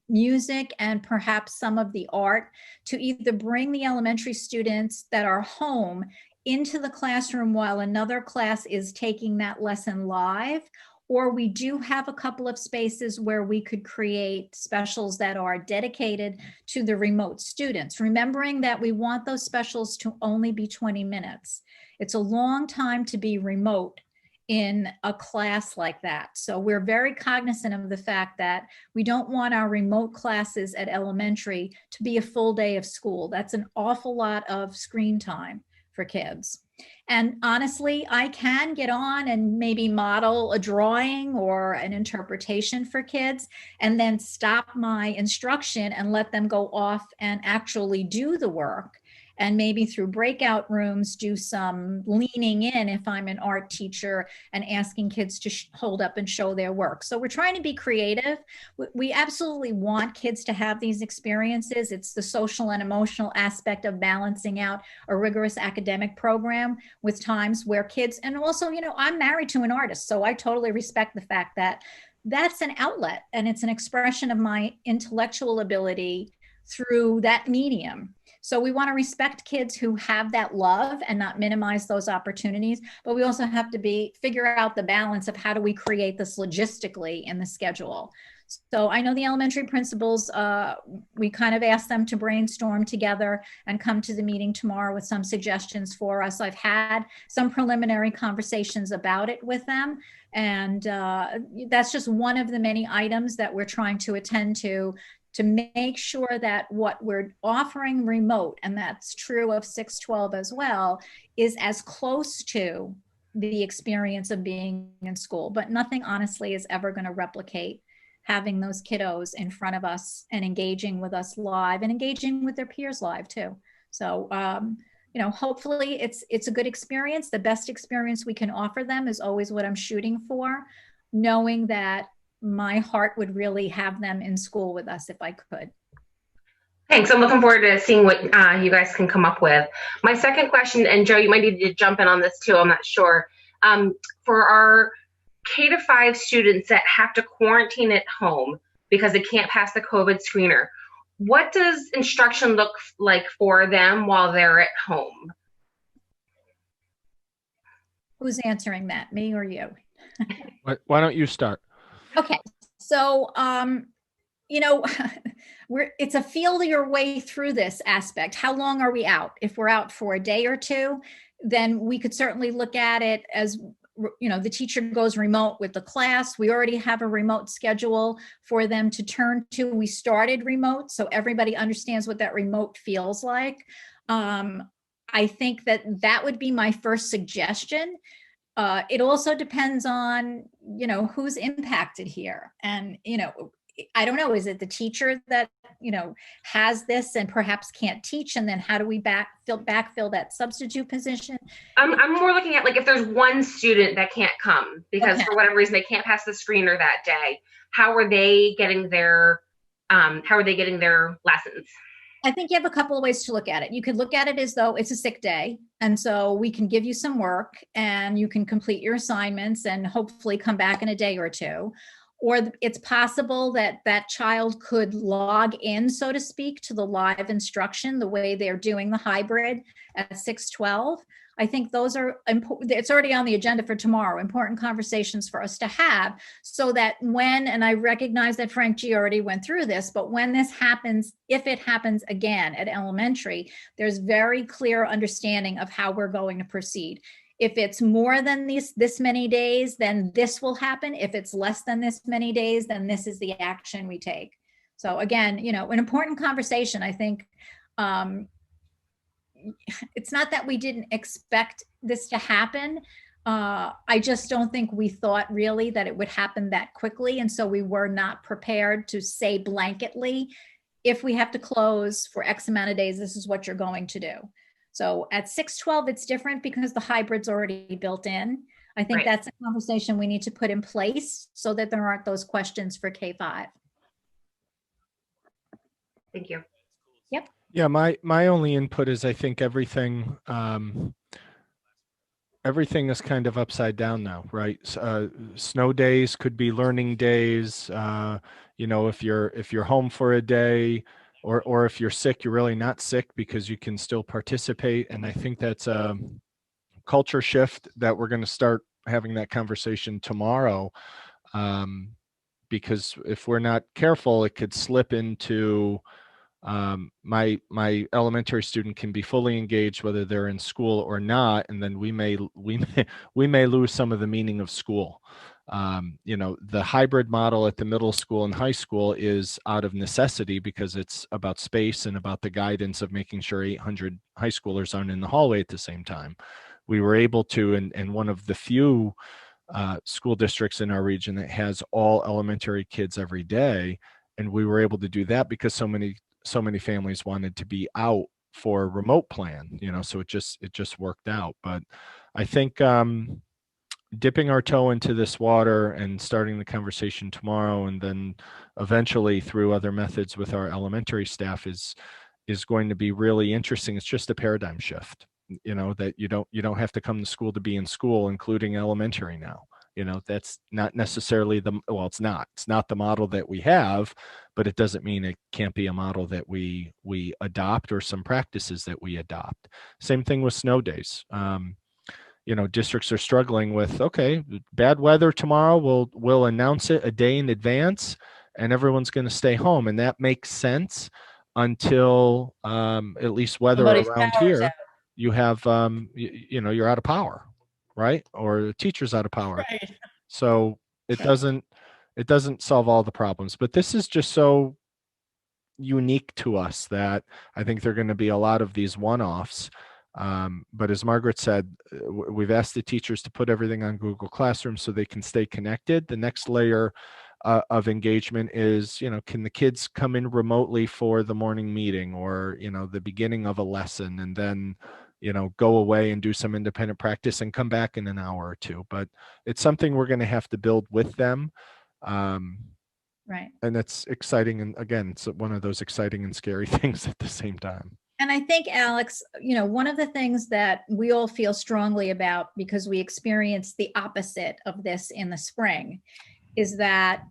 music and perhaps some of the art to either bring the elementary students that are home into the classroom while another class is taking that lesson live, or we do have a couple of spaces where we could create specials that are dedicated to the remote students, remembering that we want those specials to only be 20 minutes. It's a long time to be remote in a class like that. So we're very cognizant of the fact that we don't want our remote classes at elementary to be a full day of school. That's an awful lot of screen time for kids. And honestly, I can get on and maybe model a drawing or an interpretation for kids and then stop my instruction and let them go off and actually do the work. and maybe through breakout rooms, do some leaning in if I'm an art teacher and asking kids to hold up and show their work. So we're trying to be creative. We absolutely want kids to have these experiences. It's the social and emotional aspect of balancing out a rigorous academic program with times where kids, and also, you know, I'm married to an artist, so I totally respect the fact that that's an outlet and it's an expression of my intellectual ability through that medium. So we want to respect kids who have that love and not minimize those opportunities, but we also have to figure out the balance of how do we create this logistically in the schedule. So I know the elementary principals, we kind of asked them to brainstorm together and come to the meeting tomorrow with some suggestions for us. I've had some preliminary conversations about it with them. And that's just one of the many items that we're trying to attend to make sure that what we're offering remote, and that's true of 612 as well, is as close to the experience of being in school. But nothing honestly is ever going to replicate having those kiddos in front of us and engaging with us live and engaging with their peers live too. So, you know, hopefully it's a good experience. The best experience we can offer them is always what I'm shooting for, knowing that my heart would really have them in school with us if I could. Thanks. I'm looking forward to seeing what you guys can come up with. My second question, and Joe, you might need to jump in on this too, I'm not sure. For our K-5 students that have to quarantine at home because they can't pass the COVID screener, what does instruction look like for them while they're at home? Who's answering that, me or you? Why don't you start? Okay, so you know, it's a feel your way through this aspect. How long are we out? If we're out for a day or two, then we could certainly look at it as, you know, the teacher goes remote with the class. We already have a remote schedule for them to turn to. We started remote, so everybody understands what that remote feels like. I think that would be my first suggestion. It also depends on, you know, who's impacted here. And, you know, I don't know, is it the teacher that, you know, has this and perhaps can't teach? And then how do we backfill that substitute position? I'm more looking at, like, if there's one student that can't come because for whatever reason they can't pass the screener that day, how are they getting their lessons? I think you have a couple of ways to look at it. You could look at it as though it's a sick day. And so we can give you some work and you can complete your assignments and hopefully come back in a day or two. Or it's possible that that child could log in, so to speak, to the live instruction the way they're doing the hybrid at 612. I think those are important. It's already on the agenda for tomorrow, important conversations for us to have so that when, and I recognize that Frank G already went through this, but when this happens, if it happens again at elementary, there's very clear understanding of how we're going to proceed. If it's more than this many days, then this will happen. If it's less than this many days, then this is the action we take. So again, you know, an important conversation. I think it's not that we didn't expect this to happen. I just don't think we thought really that it would happen that quickly. And so we were not prepared to say blanketly, if we have to close for X amount of days, this is what you're going to do. So at 612, it's different because the hybrid's already built in. I think that's a conversation we need to put in place so that there aren't those questions for K-5. Thank you. Yep. Yeah, my only input is I think everything is kind of upside down now, right? Snow days could be learning days. You know, if you're home for a day, or if you're sick, you're really not sick because you can still participate. And I think that's a culture shift that we're going to start having that conversation tomorrow. Because if we're not careful, it could slip into my elementary student can be fully engaged whether they're in school or not, and then we may lose some of the meaning of school. You know, the hybrid model at the middle school and high school is out of necessity because it's about space and about the guidance of making sure 800 high schoolers aren't in the hallway at the same time. We were able to, and one of the few school districts in our region that has all elementary kids every day, and we were able to do that because so many families wanted to be out for a remote plan, so it just worked out. But I think dipping our toe into this water and starting the conversation tomorrow, and then eventually through other methods with our elementary staff is going to be really interesting. It's just a paradigm shift, that you don't have to come to school to be in school, including elementary now. That's not necessarily it's not the model that we have, but it doesn't mean it can't be a model that we adopt, or some practices that we adopt. Same thing with snow days. Districts are struggling with, okay, bad weather tomorrow, we'll announce it a day in advance and everyone's going to stay home. And that makes sense until at least weather Somebody's around power's here, out. you have, you're out of power, right? Or the teacher's out of power. Right. So it doesn't solve all the problems, but this is just so unique to us that I think there are going to be a lot of these one-offs. But as Margaret said, we've asked the teachers to put everything on Google Classroom so they can stay connected. The next layer of engagement is, can the kids come in remotely for the morning meeting, or, the beginning of a lesson, and then, go away and do some independent practice and come back in an hour or two. But it's something we're going to have to build with them. Right. And that's exciting. And again, it's one of those exciting and scary things at the same time. And I think, Alex, one of the things that we all feel strongly about, because we experienced the opposite of this in the spring, is that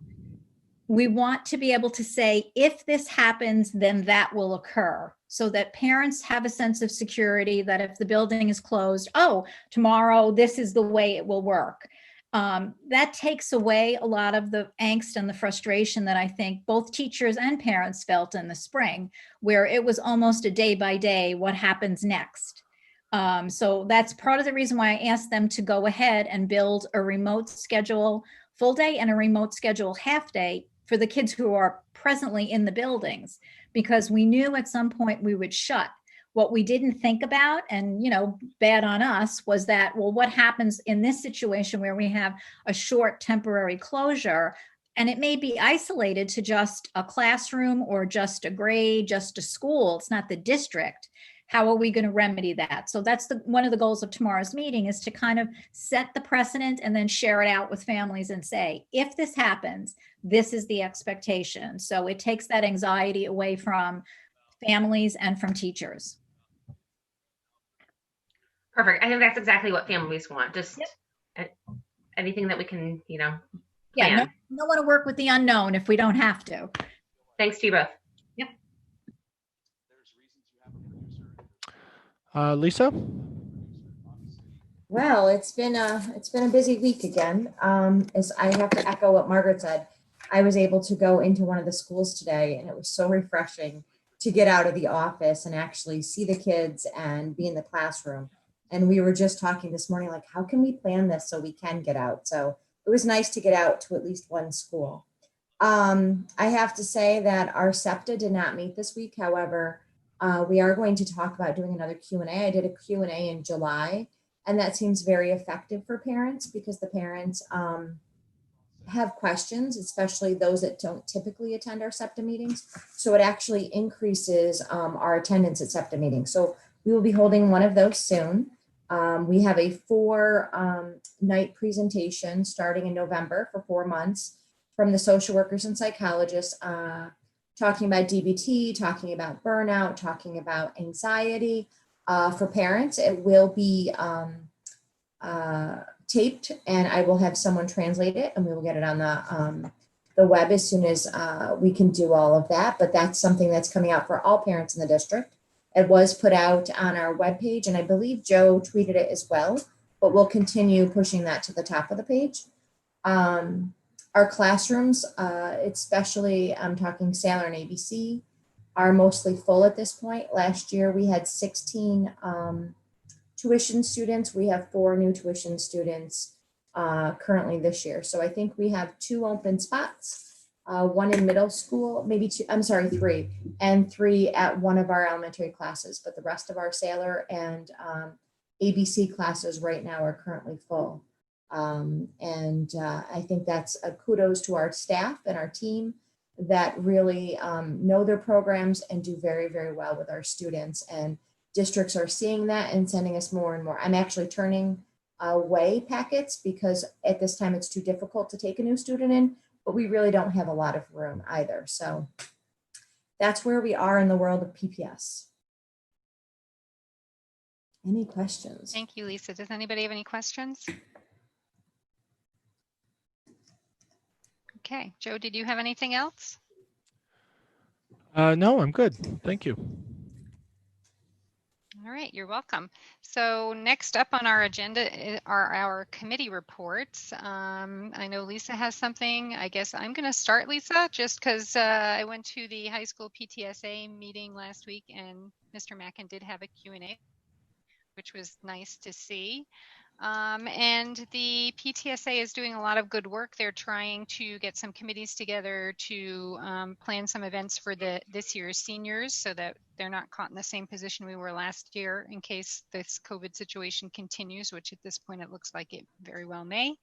we want to be able to say, if this happens, then that will occur, so that parents have a sense of security that if the building is closed, tomorrow, this is the way it will work. That takes away a lot of the angst and the frustration that I think both teachers and parents felt in the spring, where it was almost a day by day, what happens next. So that's part of the reason why I asked them to go ahead and build a remote schedule full day and a remote schedule half day for the kids who are presently in the buildings, because we knew at some point we would shut. What we didn't think about, and bad on us, was that, well, what happens in this situation where we have a short temporary closure, and it may be isolated to just a classroom or just a grade, just a school, it's not the district. How are we going to remedy that? So that's one of the goals of tomorrow's meeting, is to kind of set the precedent and then share it out with families and say, if this happens, this is the expectation. So it takes that anxiety away from families and from teachers. Perfect. I think that's exactly what families want. Just anything that we can, Yeah, plan. no want to work with the unknown if we don't have to. Thanks to you both. Lisa? Well, it's been a busy week again. As I have to echo what Margaret said, I was able to go into one of the schools today, and it was so refreshing to get out of the office and actually see the kids and be in the classroom. And we were just talking this morning, like, how can we plan this so we can get out? So it was nice to get out to at least one school. I have to say that our SEPTA did not meet this week. However, we are going to talk about doing another Q&A. I did a Q&A in July, and that seems very effective for parents, because the parents have questions, especially those that don't typically attend our SEPTA meetings. So it actually increases our attendance at SEPTA meetings. So we will be holding one of those soon. We have a 4-night presentation starting in November for 4 months from the social workers and psychologists, talking about DBT, talking about burnout, talking about anxiety for parents. It will be taped, and I will have someone translate it, and we will get it on the web as soon as we can do all of that. But that's something that's coming out for all parents in the district. It was put out on our webpage, and I believe Joe tweeted it as well, but we'll continue pushing that to the top of the page. Our classrooms, especially I'm talking Sailor and ABC, are mostly full at this point. Last year we had 16 tuition students. We have 4 new tuition students currently this year. So I think we have 2 open spots. 1 in middle school, maybe 2, I'm sorry, 3, and 3 at one of our elementary classes, but the rest of our Sailor and ABC classes right now are currently full. I think that's a kudos to our staff and our team that really know their programs and do very, very well with our students. And districts are seeing that and sending us more and more. I'm actually turning away packets because at this time it's too difficult to take a new student in, but we really don't have a lot of room either. So that's where we are in the world of PPS. Any questions? Thank you, Lisa. Does anybody have any questions? Okay, Joe, did you have anything else? No, I'm good. Thank you. All right, you're welcome. So next up on our agenda are our committee reports. I know Lisa has something. I guess I'm going to start, Lisa, just because I went to the high school PTSA meeting last week and Mr. Mackin did have a Q&A, which was nice to see. And the PTSA is doing a lot of good work. They're trying to get some committees together to plan some events for this year's seniors so that they're not caught in the same position we were last year in case this COVID situation continues, which at this point it looks like it very well may.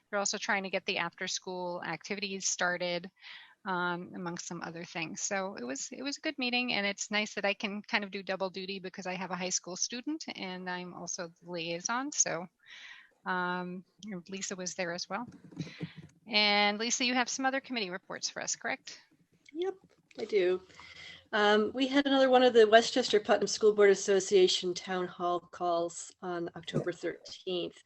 They're also trying to get the after school activities started, amongst some other things. So it was a good meeting, and it's nice that I can kind of do double duty because I have a high school student and I'm also the liaison. So Lisa was there as well. And Lisa, you have some other committee reports for us, correct? Yep, I do. We had another one of the Westchester Putnam School Board Association town hall calls on October 13th.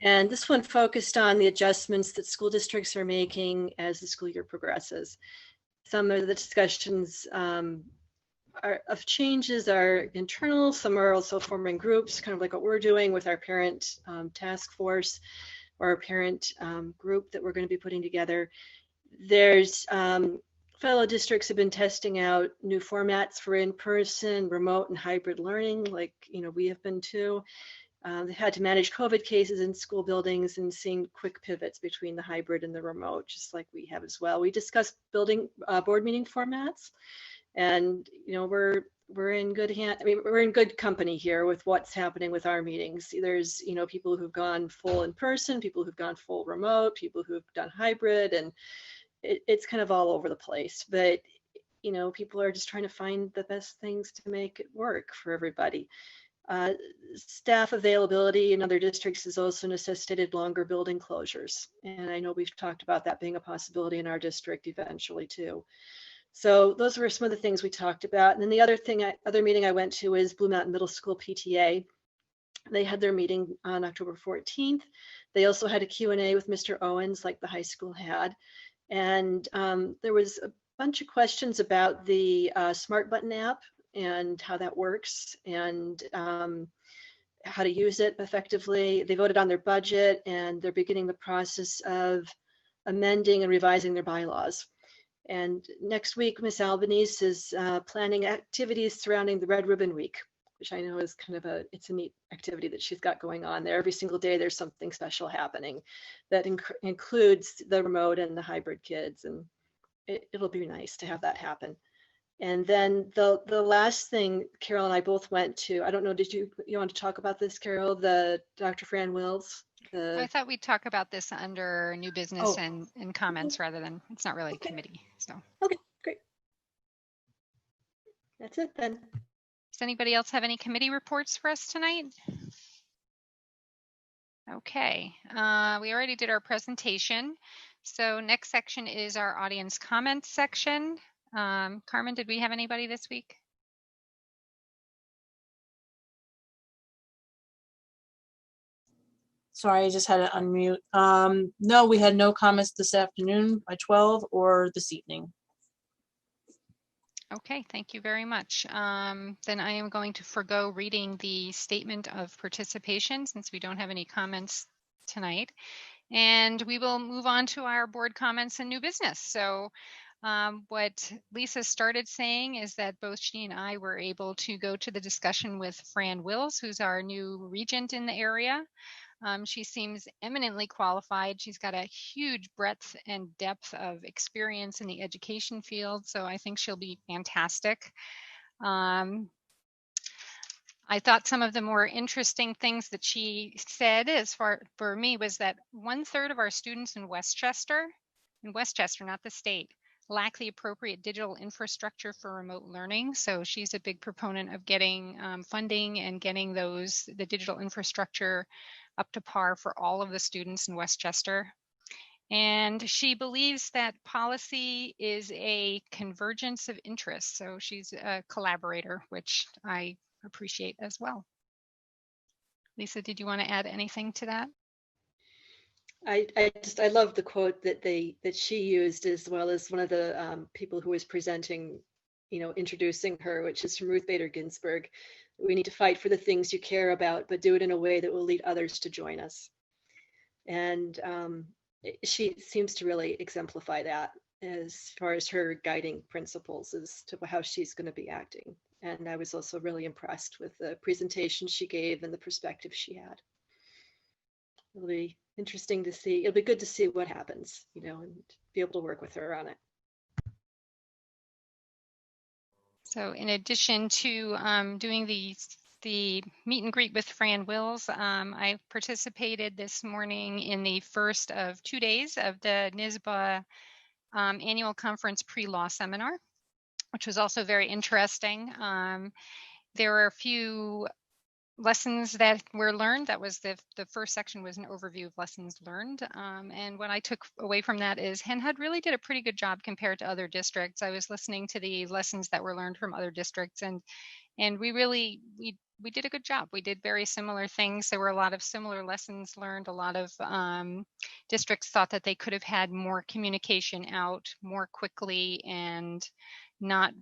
And this one focused on the adjustments that school districts are making as the school year progresses. Some of the discussions of changes are internal, some are also forming groups, kind of like what we're doing with our parent task force or our parent group that we're going to be putting together. There's fellow districts have been testing out new formats for in-person, remote, and hybrid learning, like we have been too. They had to manage COVID cases in school buildings and seeing quick pivots between the hybrid and the remote, just like we have as well. We discussed building board meeting formats, and we're in good hand. I mean, we're in good company here with what's happening with our meetings. There's people who've gone full in person, people who've gone full remote, people who've done hybrid, and it's kind of all over the place. But people are just trying to find the best things to make it work for everybody. Staff availability in other districts has also necessitated longer building closures. And I know we've talked about that being a possibility in our district eventually too. So those were some of the things we talked about. And then the other meeting I went to is Blue Mountain Middle School PTA. They had their meeting on October 14th. They also had a Q&A with Mr. Owens, like the high school had. And there was a bunch of questions about the Smart Button app and how that works and how to use it effectively. They voted on their budget and they're beginning the process of amending and revising their bylaws. And next week, Ms. Albanese is planning activities surrounding the Red Ribbon Week, which I know is kind of it's a neat activity that she's got going on there. Every single day there's something special happening that includes the remote and the hybrid kids, and it'll be nice to have that happen. And then the last thing Carol and I both went to, I don't know, did you want to talk about this, Carol, the Dr. Fran Wills? I thought we'd talk about this under new business and comments rather than, it's not really a committee, so. Okay, great. That's it then. Does anybody else have any committee reports for us tonight? Okay, we already did our presentation. So next section is our audience comments section. Carmen, did we have anybody this week? Sorry, I just had to unmute. No, we had no comments this afternoon by 12 or this evening. Okay, thank you very much. Then I am going to forgo reading the statement of participation since we don't have any comments tonight. And we will move on to our board comments and new business. So what Lisa started saying is that both she and I were able to go to the discussion with Fran Wills, who's our new regent in the area. She seems eminently qualified. She's got a huge breadth and depth of experience in the education field, so I think she'll be fantastic. I thought some of the more interesting things that she said as far for me was that 1/3 of our students in Westchester, not the state, lack the appropriate digital infrastructure for remote learning. So she's a big proponent of getting funding and getting the digital infrastructure up to par for all of the students in Westchester. And she believes that policy is a convergence of interests. So she's a collaborator, which I appreciate as well. Lisa, did you want to add anything to that? I love the quote that she used, as well as one of the people who was presenting, introducing her, which is from Ruth Bader Ginsburg. We need to fight for the things you care about, but do it in a way that will lead others to join us. And she seems to really exemplify that as far as her guiding principles as to how she's going to be acting. And I was also really impressed with the presentation she gave and the perspective she had. It'll be interesting to see. It'll be good to see what happens, and be able to work with her on it. So in addition to doing the meet and greet with Fran Wills, I participated this morning in the first of 2 days of the NISBA annual conference pre-law seminar, which was also very interesting. There were a few lessons that were learned. That was the first section was an overview of lessons learned. And what I took away from that is Henhud really did a pretty good job compared to other districts. I was listening to the lessons that were learned from other districts, and we did a good job. We did very similar things. There were a lot of similar lessons learned. A lot of districts thought that they could have had more communication out more quickly and not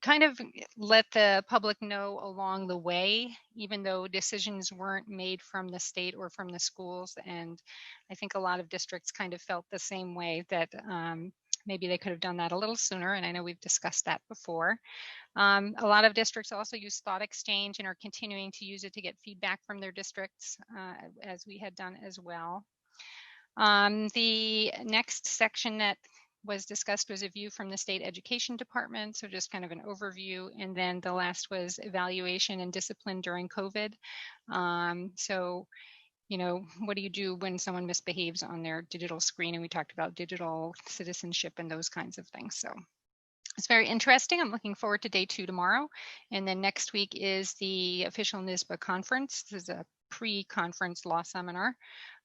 kind of let the public know along the way, even though decisions weren't made from the state or from the schools. And I think a lot of districts kind of felt the same way, that maybe they could have done that a little sooner. And I know we've discussed that before. A lot of districts also use thought exchange and are continuing to use it to get feedback from their districts, as we had done as well. The next section that was discussed was a view from the state education department, so just kind of an overview. And then the last was evaluation and discipline during COVID. So, what do you do when someone misbehaves on their digital screen? And we talked about digital citizenship and those kinds of things. So it's very interesting. I'm looking forward to day 2 tomorrow. And then next week is the official NISBA conference. This is a pre-conference law seminar.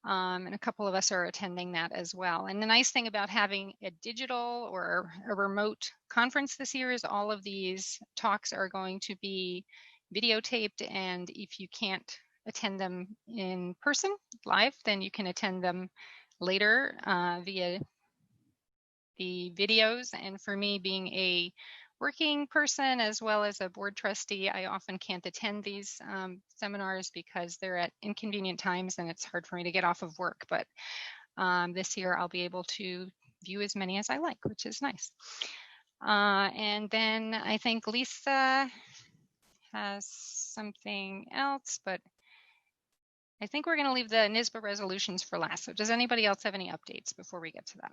And a couple of us are attending that as well. And the nice thing about having a digital or a remote conference this year is all of these talks are going to be videotaped. And if you can't attend them in person live, then you can attend them later via the videos. And for me, being a working person as well as a board trustee, I often can't attend these seminars because they're at inconvenient times and it's hard for me to get off of work. But this year I'll be able to view as many as I like, which is nice. And then I think Lisa has something else, but I think we're going to leave the NISBA resolutions for last. So does anybody else have any updates before we get to that?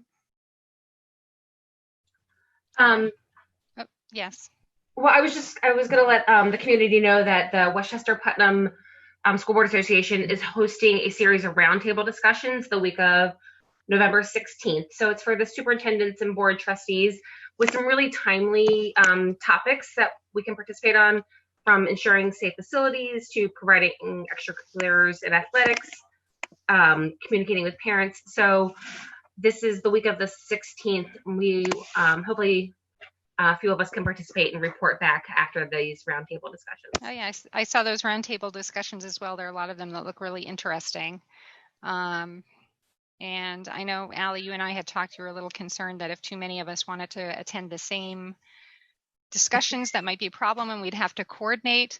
Oh, yes. Well, I was going to let the community know that the Westchester Putnam School Board Association is hosting a series of roundtable discussions the week of November 16th. So it's for the superintendents and board trustees with some really timely topics that we can participate on, from ensuring safe facilities to providing extracurriculars and athletics, communicating with parents. So this is the week of the 16th. We hopefully a few of us can participate and report back after these roundtable discussions. Oh yeah, I saw those roundtable discussions as well. There are a lot of them that look really interesting. And I know, Allie, you and I had talked, you were a little concerned that if too many of us wanted to attend the same discussions, that might be a problem and we'd have to coordinate.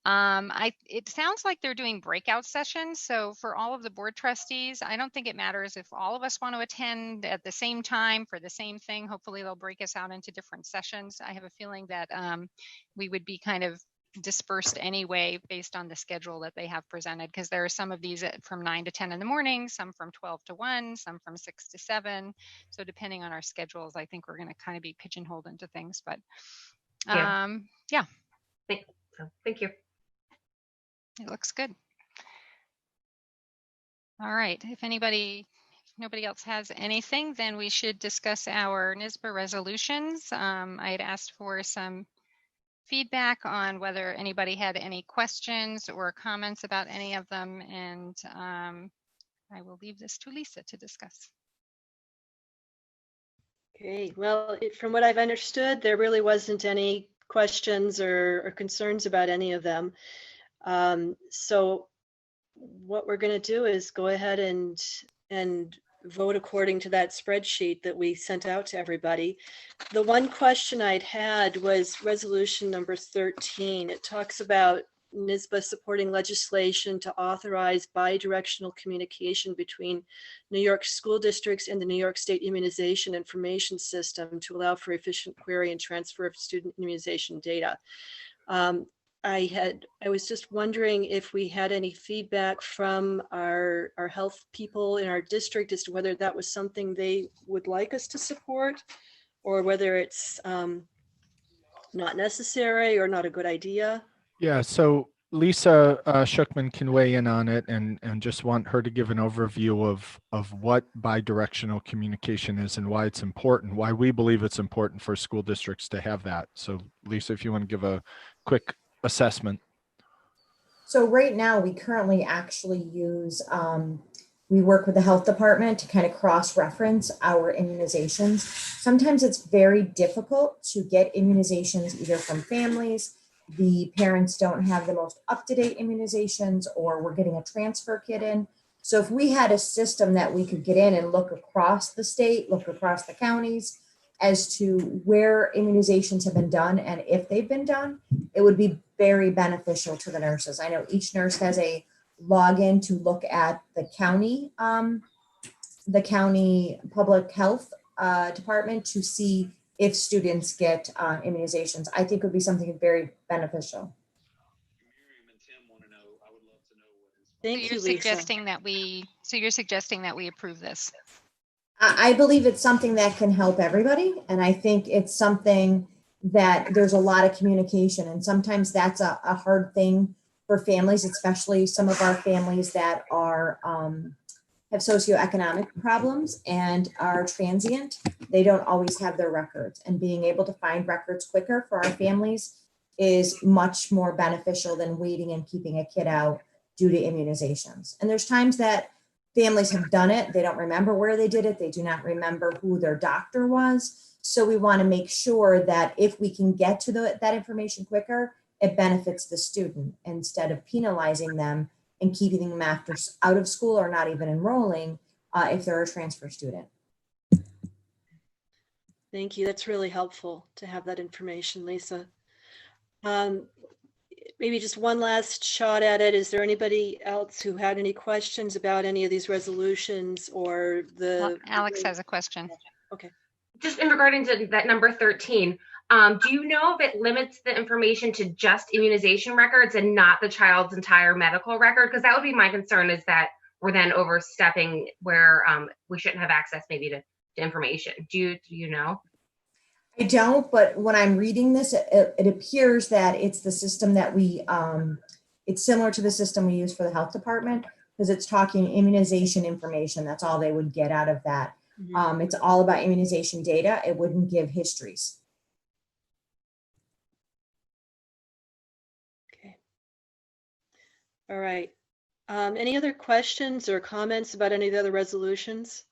It sounds like they're doing breakout sessions. So for all of the board trustees, I don't think it matters if all of us want to attend at the same time for the same thing. Hopefully they'll break us out into different sessions. I have a feeling that we would be kind of dispersed anyway based on the schedule that they have presented, because there are some of these from 9 to 10 in the morning, some from 12 to 1, some from 6 to 7. So depending on our schedules, I think we're going to kind of be pigeonholed into things. But yeah. Thank you. It looks good. All right. If nobody else has anything, then we should discuss our NISBA resolutions. I had asked for some feedback on whether anybody had any questions or comments about any of them, and I will leave this to Lisa to discuss. Okay, well, from what I've understood, there really wasn't any questions or concerns about any of them. So what we're going to do is go ahead and vote according to that spreadsheet that we sent out to everybody. The one question I'd had was resolution number 13. It talks about NISBA supporting legislation to authorize bi-directional communication between New York school districts and the New York State Immunization Information System to allow for efficient query and transfer of student immunization data. I was just wondering if we had any feedback from our health people in our district as to whether that was something they would like us to support, or whether it's not necessary or not a good idea. Yeah, so Lisa Schuckman can weigh in on it, and just want her to give an overview of what bidirectional communication is and why it's important, why we believe it's important for school districts to have that. So Lisa, if you want to give a quick assessment. So right now, we currently actually use, we work with the health department to kind of cross-reference our immunizations. Sometimes it's very difficult to get immunizations either from families, the parents don't have the most up-to-date immunizations, or we're getting a transfer kit in. So if we had a system that we could get in and look across the state, look across the counties as to where immunizations have been done and if they've been done, it would be very beneficial to the nurses. I know each nurse has a login to look at the county public health department to see if students get immunizations. I think would be something very beneficial. Thank you, Lisa. You're suggesting that we approve this. I believe it's something that can help everybody. And I think it's something that there's a lot of communication, and sometimes that's a hard thing for families, especially some of our families that are have socioeconomic problems and are transient. They don't always have their records, and being able to find records quicker for our families is much more beneficial than waiting and keeping a kid out due to immunizations. And there's times that families have done it. They don't remember where they did it. They do not remember who their doctor was. So we want to make sure that if we can get to that information quicker, it benefits the student instead of penalizing them and keeping them out of school or not even enrolling if they're a transfer student. Thank you. That's really helpful to have that information, Lisa. Maybe just one last shot at it. Is there anybody else who had any questions about any of these resolutions or the? Well, Alex has a question. Okay. Just in regarding to that number 13, do you know if it limits the information to just immunization records and not the child's entire medical record? Because that would be my concern, is that we're then overstepping where we shouldn't have access maybe to information. Do you know? I don't, but when I'm reading this, it appears that it's the system that it's similar to the system we use for the health department, because it's talking immunization information. That's all they would get out of that. Mm-hmm. It's all about immunization data. It wouldn't give histories. Okay. All right. Any other questions or comments about any of the other resolutions?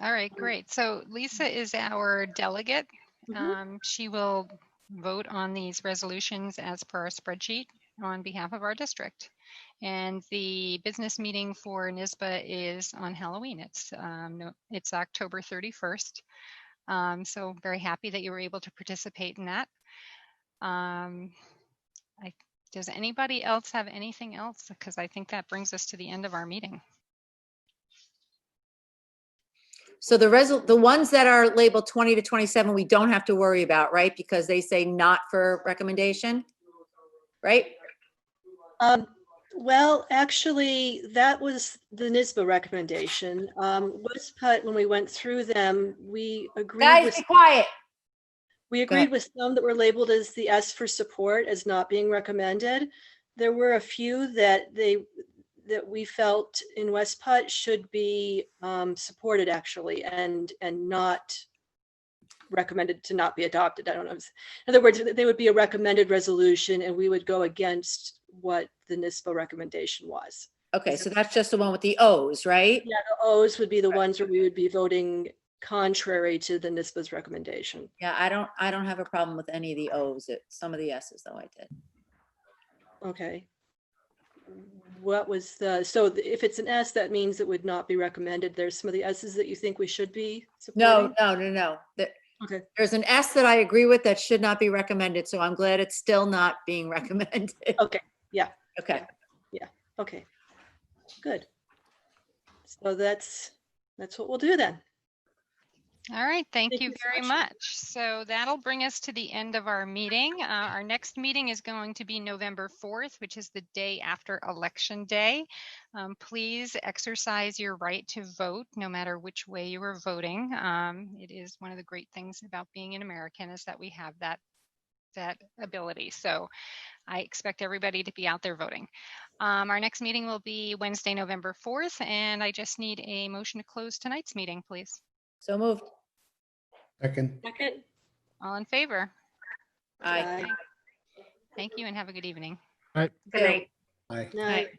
All right, great. So Lisa is our delegate. Mm-hmm. She will vote on these resolutions as per our spreadsheet on behalf of our district. And the business meeting for NISBA is on Halloween. It's October 31st. So very happy that you were able to participate in that. Does anybody else have anything else? Because I think that brings us to the end of our meeting. So the ones that are labeled 20 to 27, we don't have to worry about, right? Because they say not for recommendation, right? Well, actually, that was the NISBA recommendation. WSPUT, when we went through them, we agreed. Guys, be quiet. We agreed with some that were labeled as the S for support as not being recommended. there were a few that we felt in West Putt should be supported actually, and not recommended to not be adopted. I don't know. In other words, they would be a recommended resolution and we would go against what the NISBA recommendation was. Okay, so that's just the one with the O's, right? Yeah, the O's would be the ones where we would be voting contrary to the NISBA's recommendation. Yeah, I don't have a problem with any of the O's. Some of the S's though I did. Okay. What was the, so if it's an S, that means it would not be recommended. There's some of the S's that you think we should be No, supporting? no. Okay. There's an S that I agree with that should not be recommended, so I'm glad it's still not being recommended. Okay, yeah. Okay. Okay, good. So that's what we'll do then. All right, thank Thank you you so very much. much. So that'll bring us to the end of our meeting. Our next meeting is going to be November 4th, which is the day after Election Day. Please exercise your right to vote, no matter which way you are voting. It is one of the great things about being an American is that we have that ability. So I expect everybody to be out there voting. Our next meeting will be Wednesday, November 4th, and I just need a motion to close tonight's meeting, please. So moved. Second. Second. All in favor? Aye. Thank you and have a good evening. Good night. Aye. Night.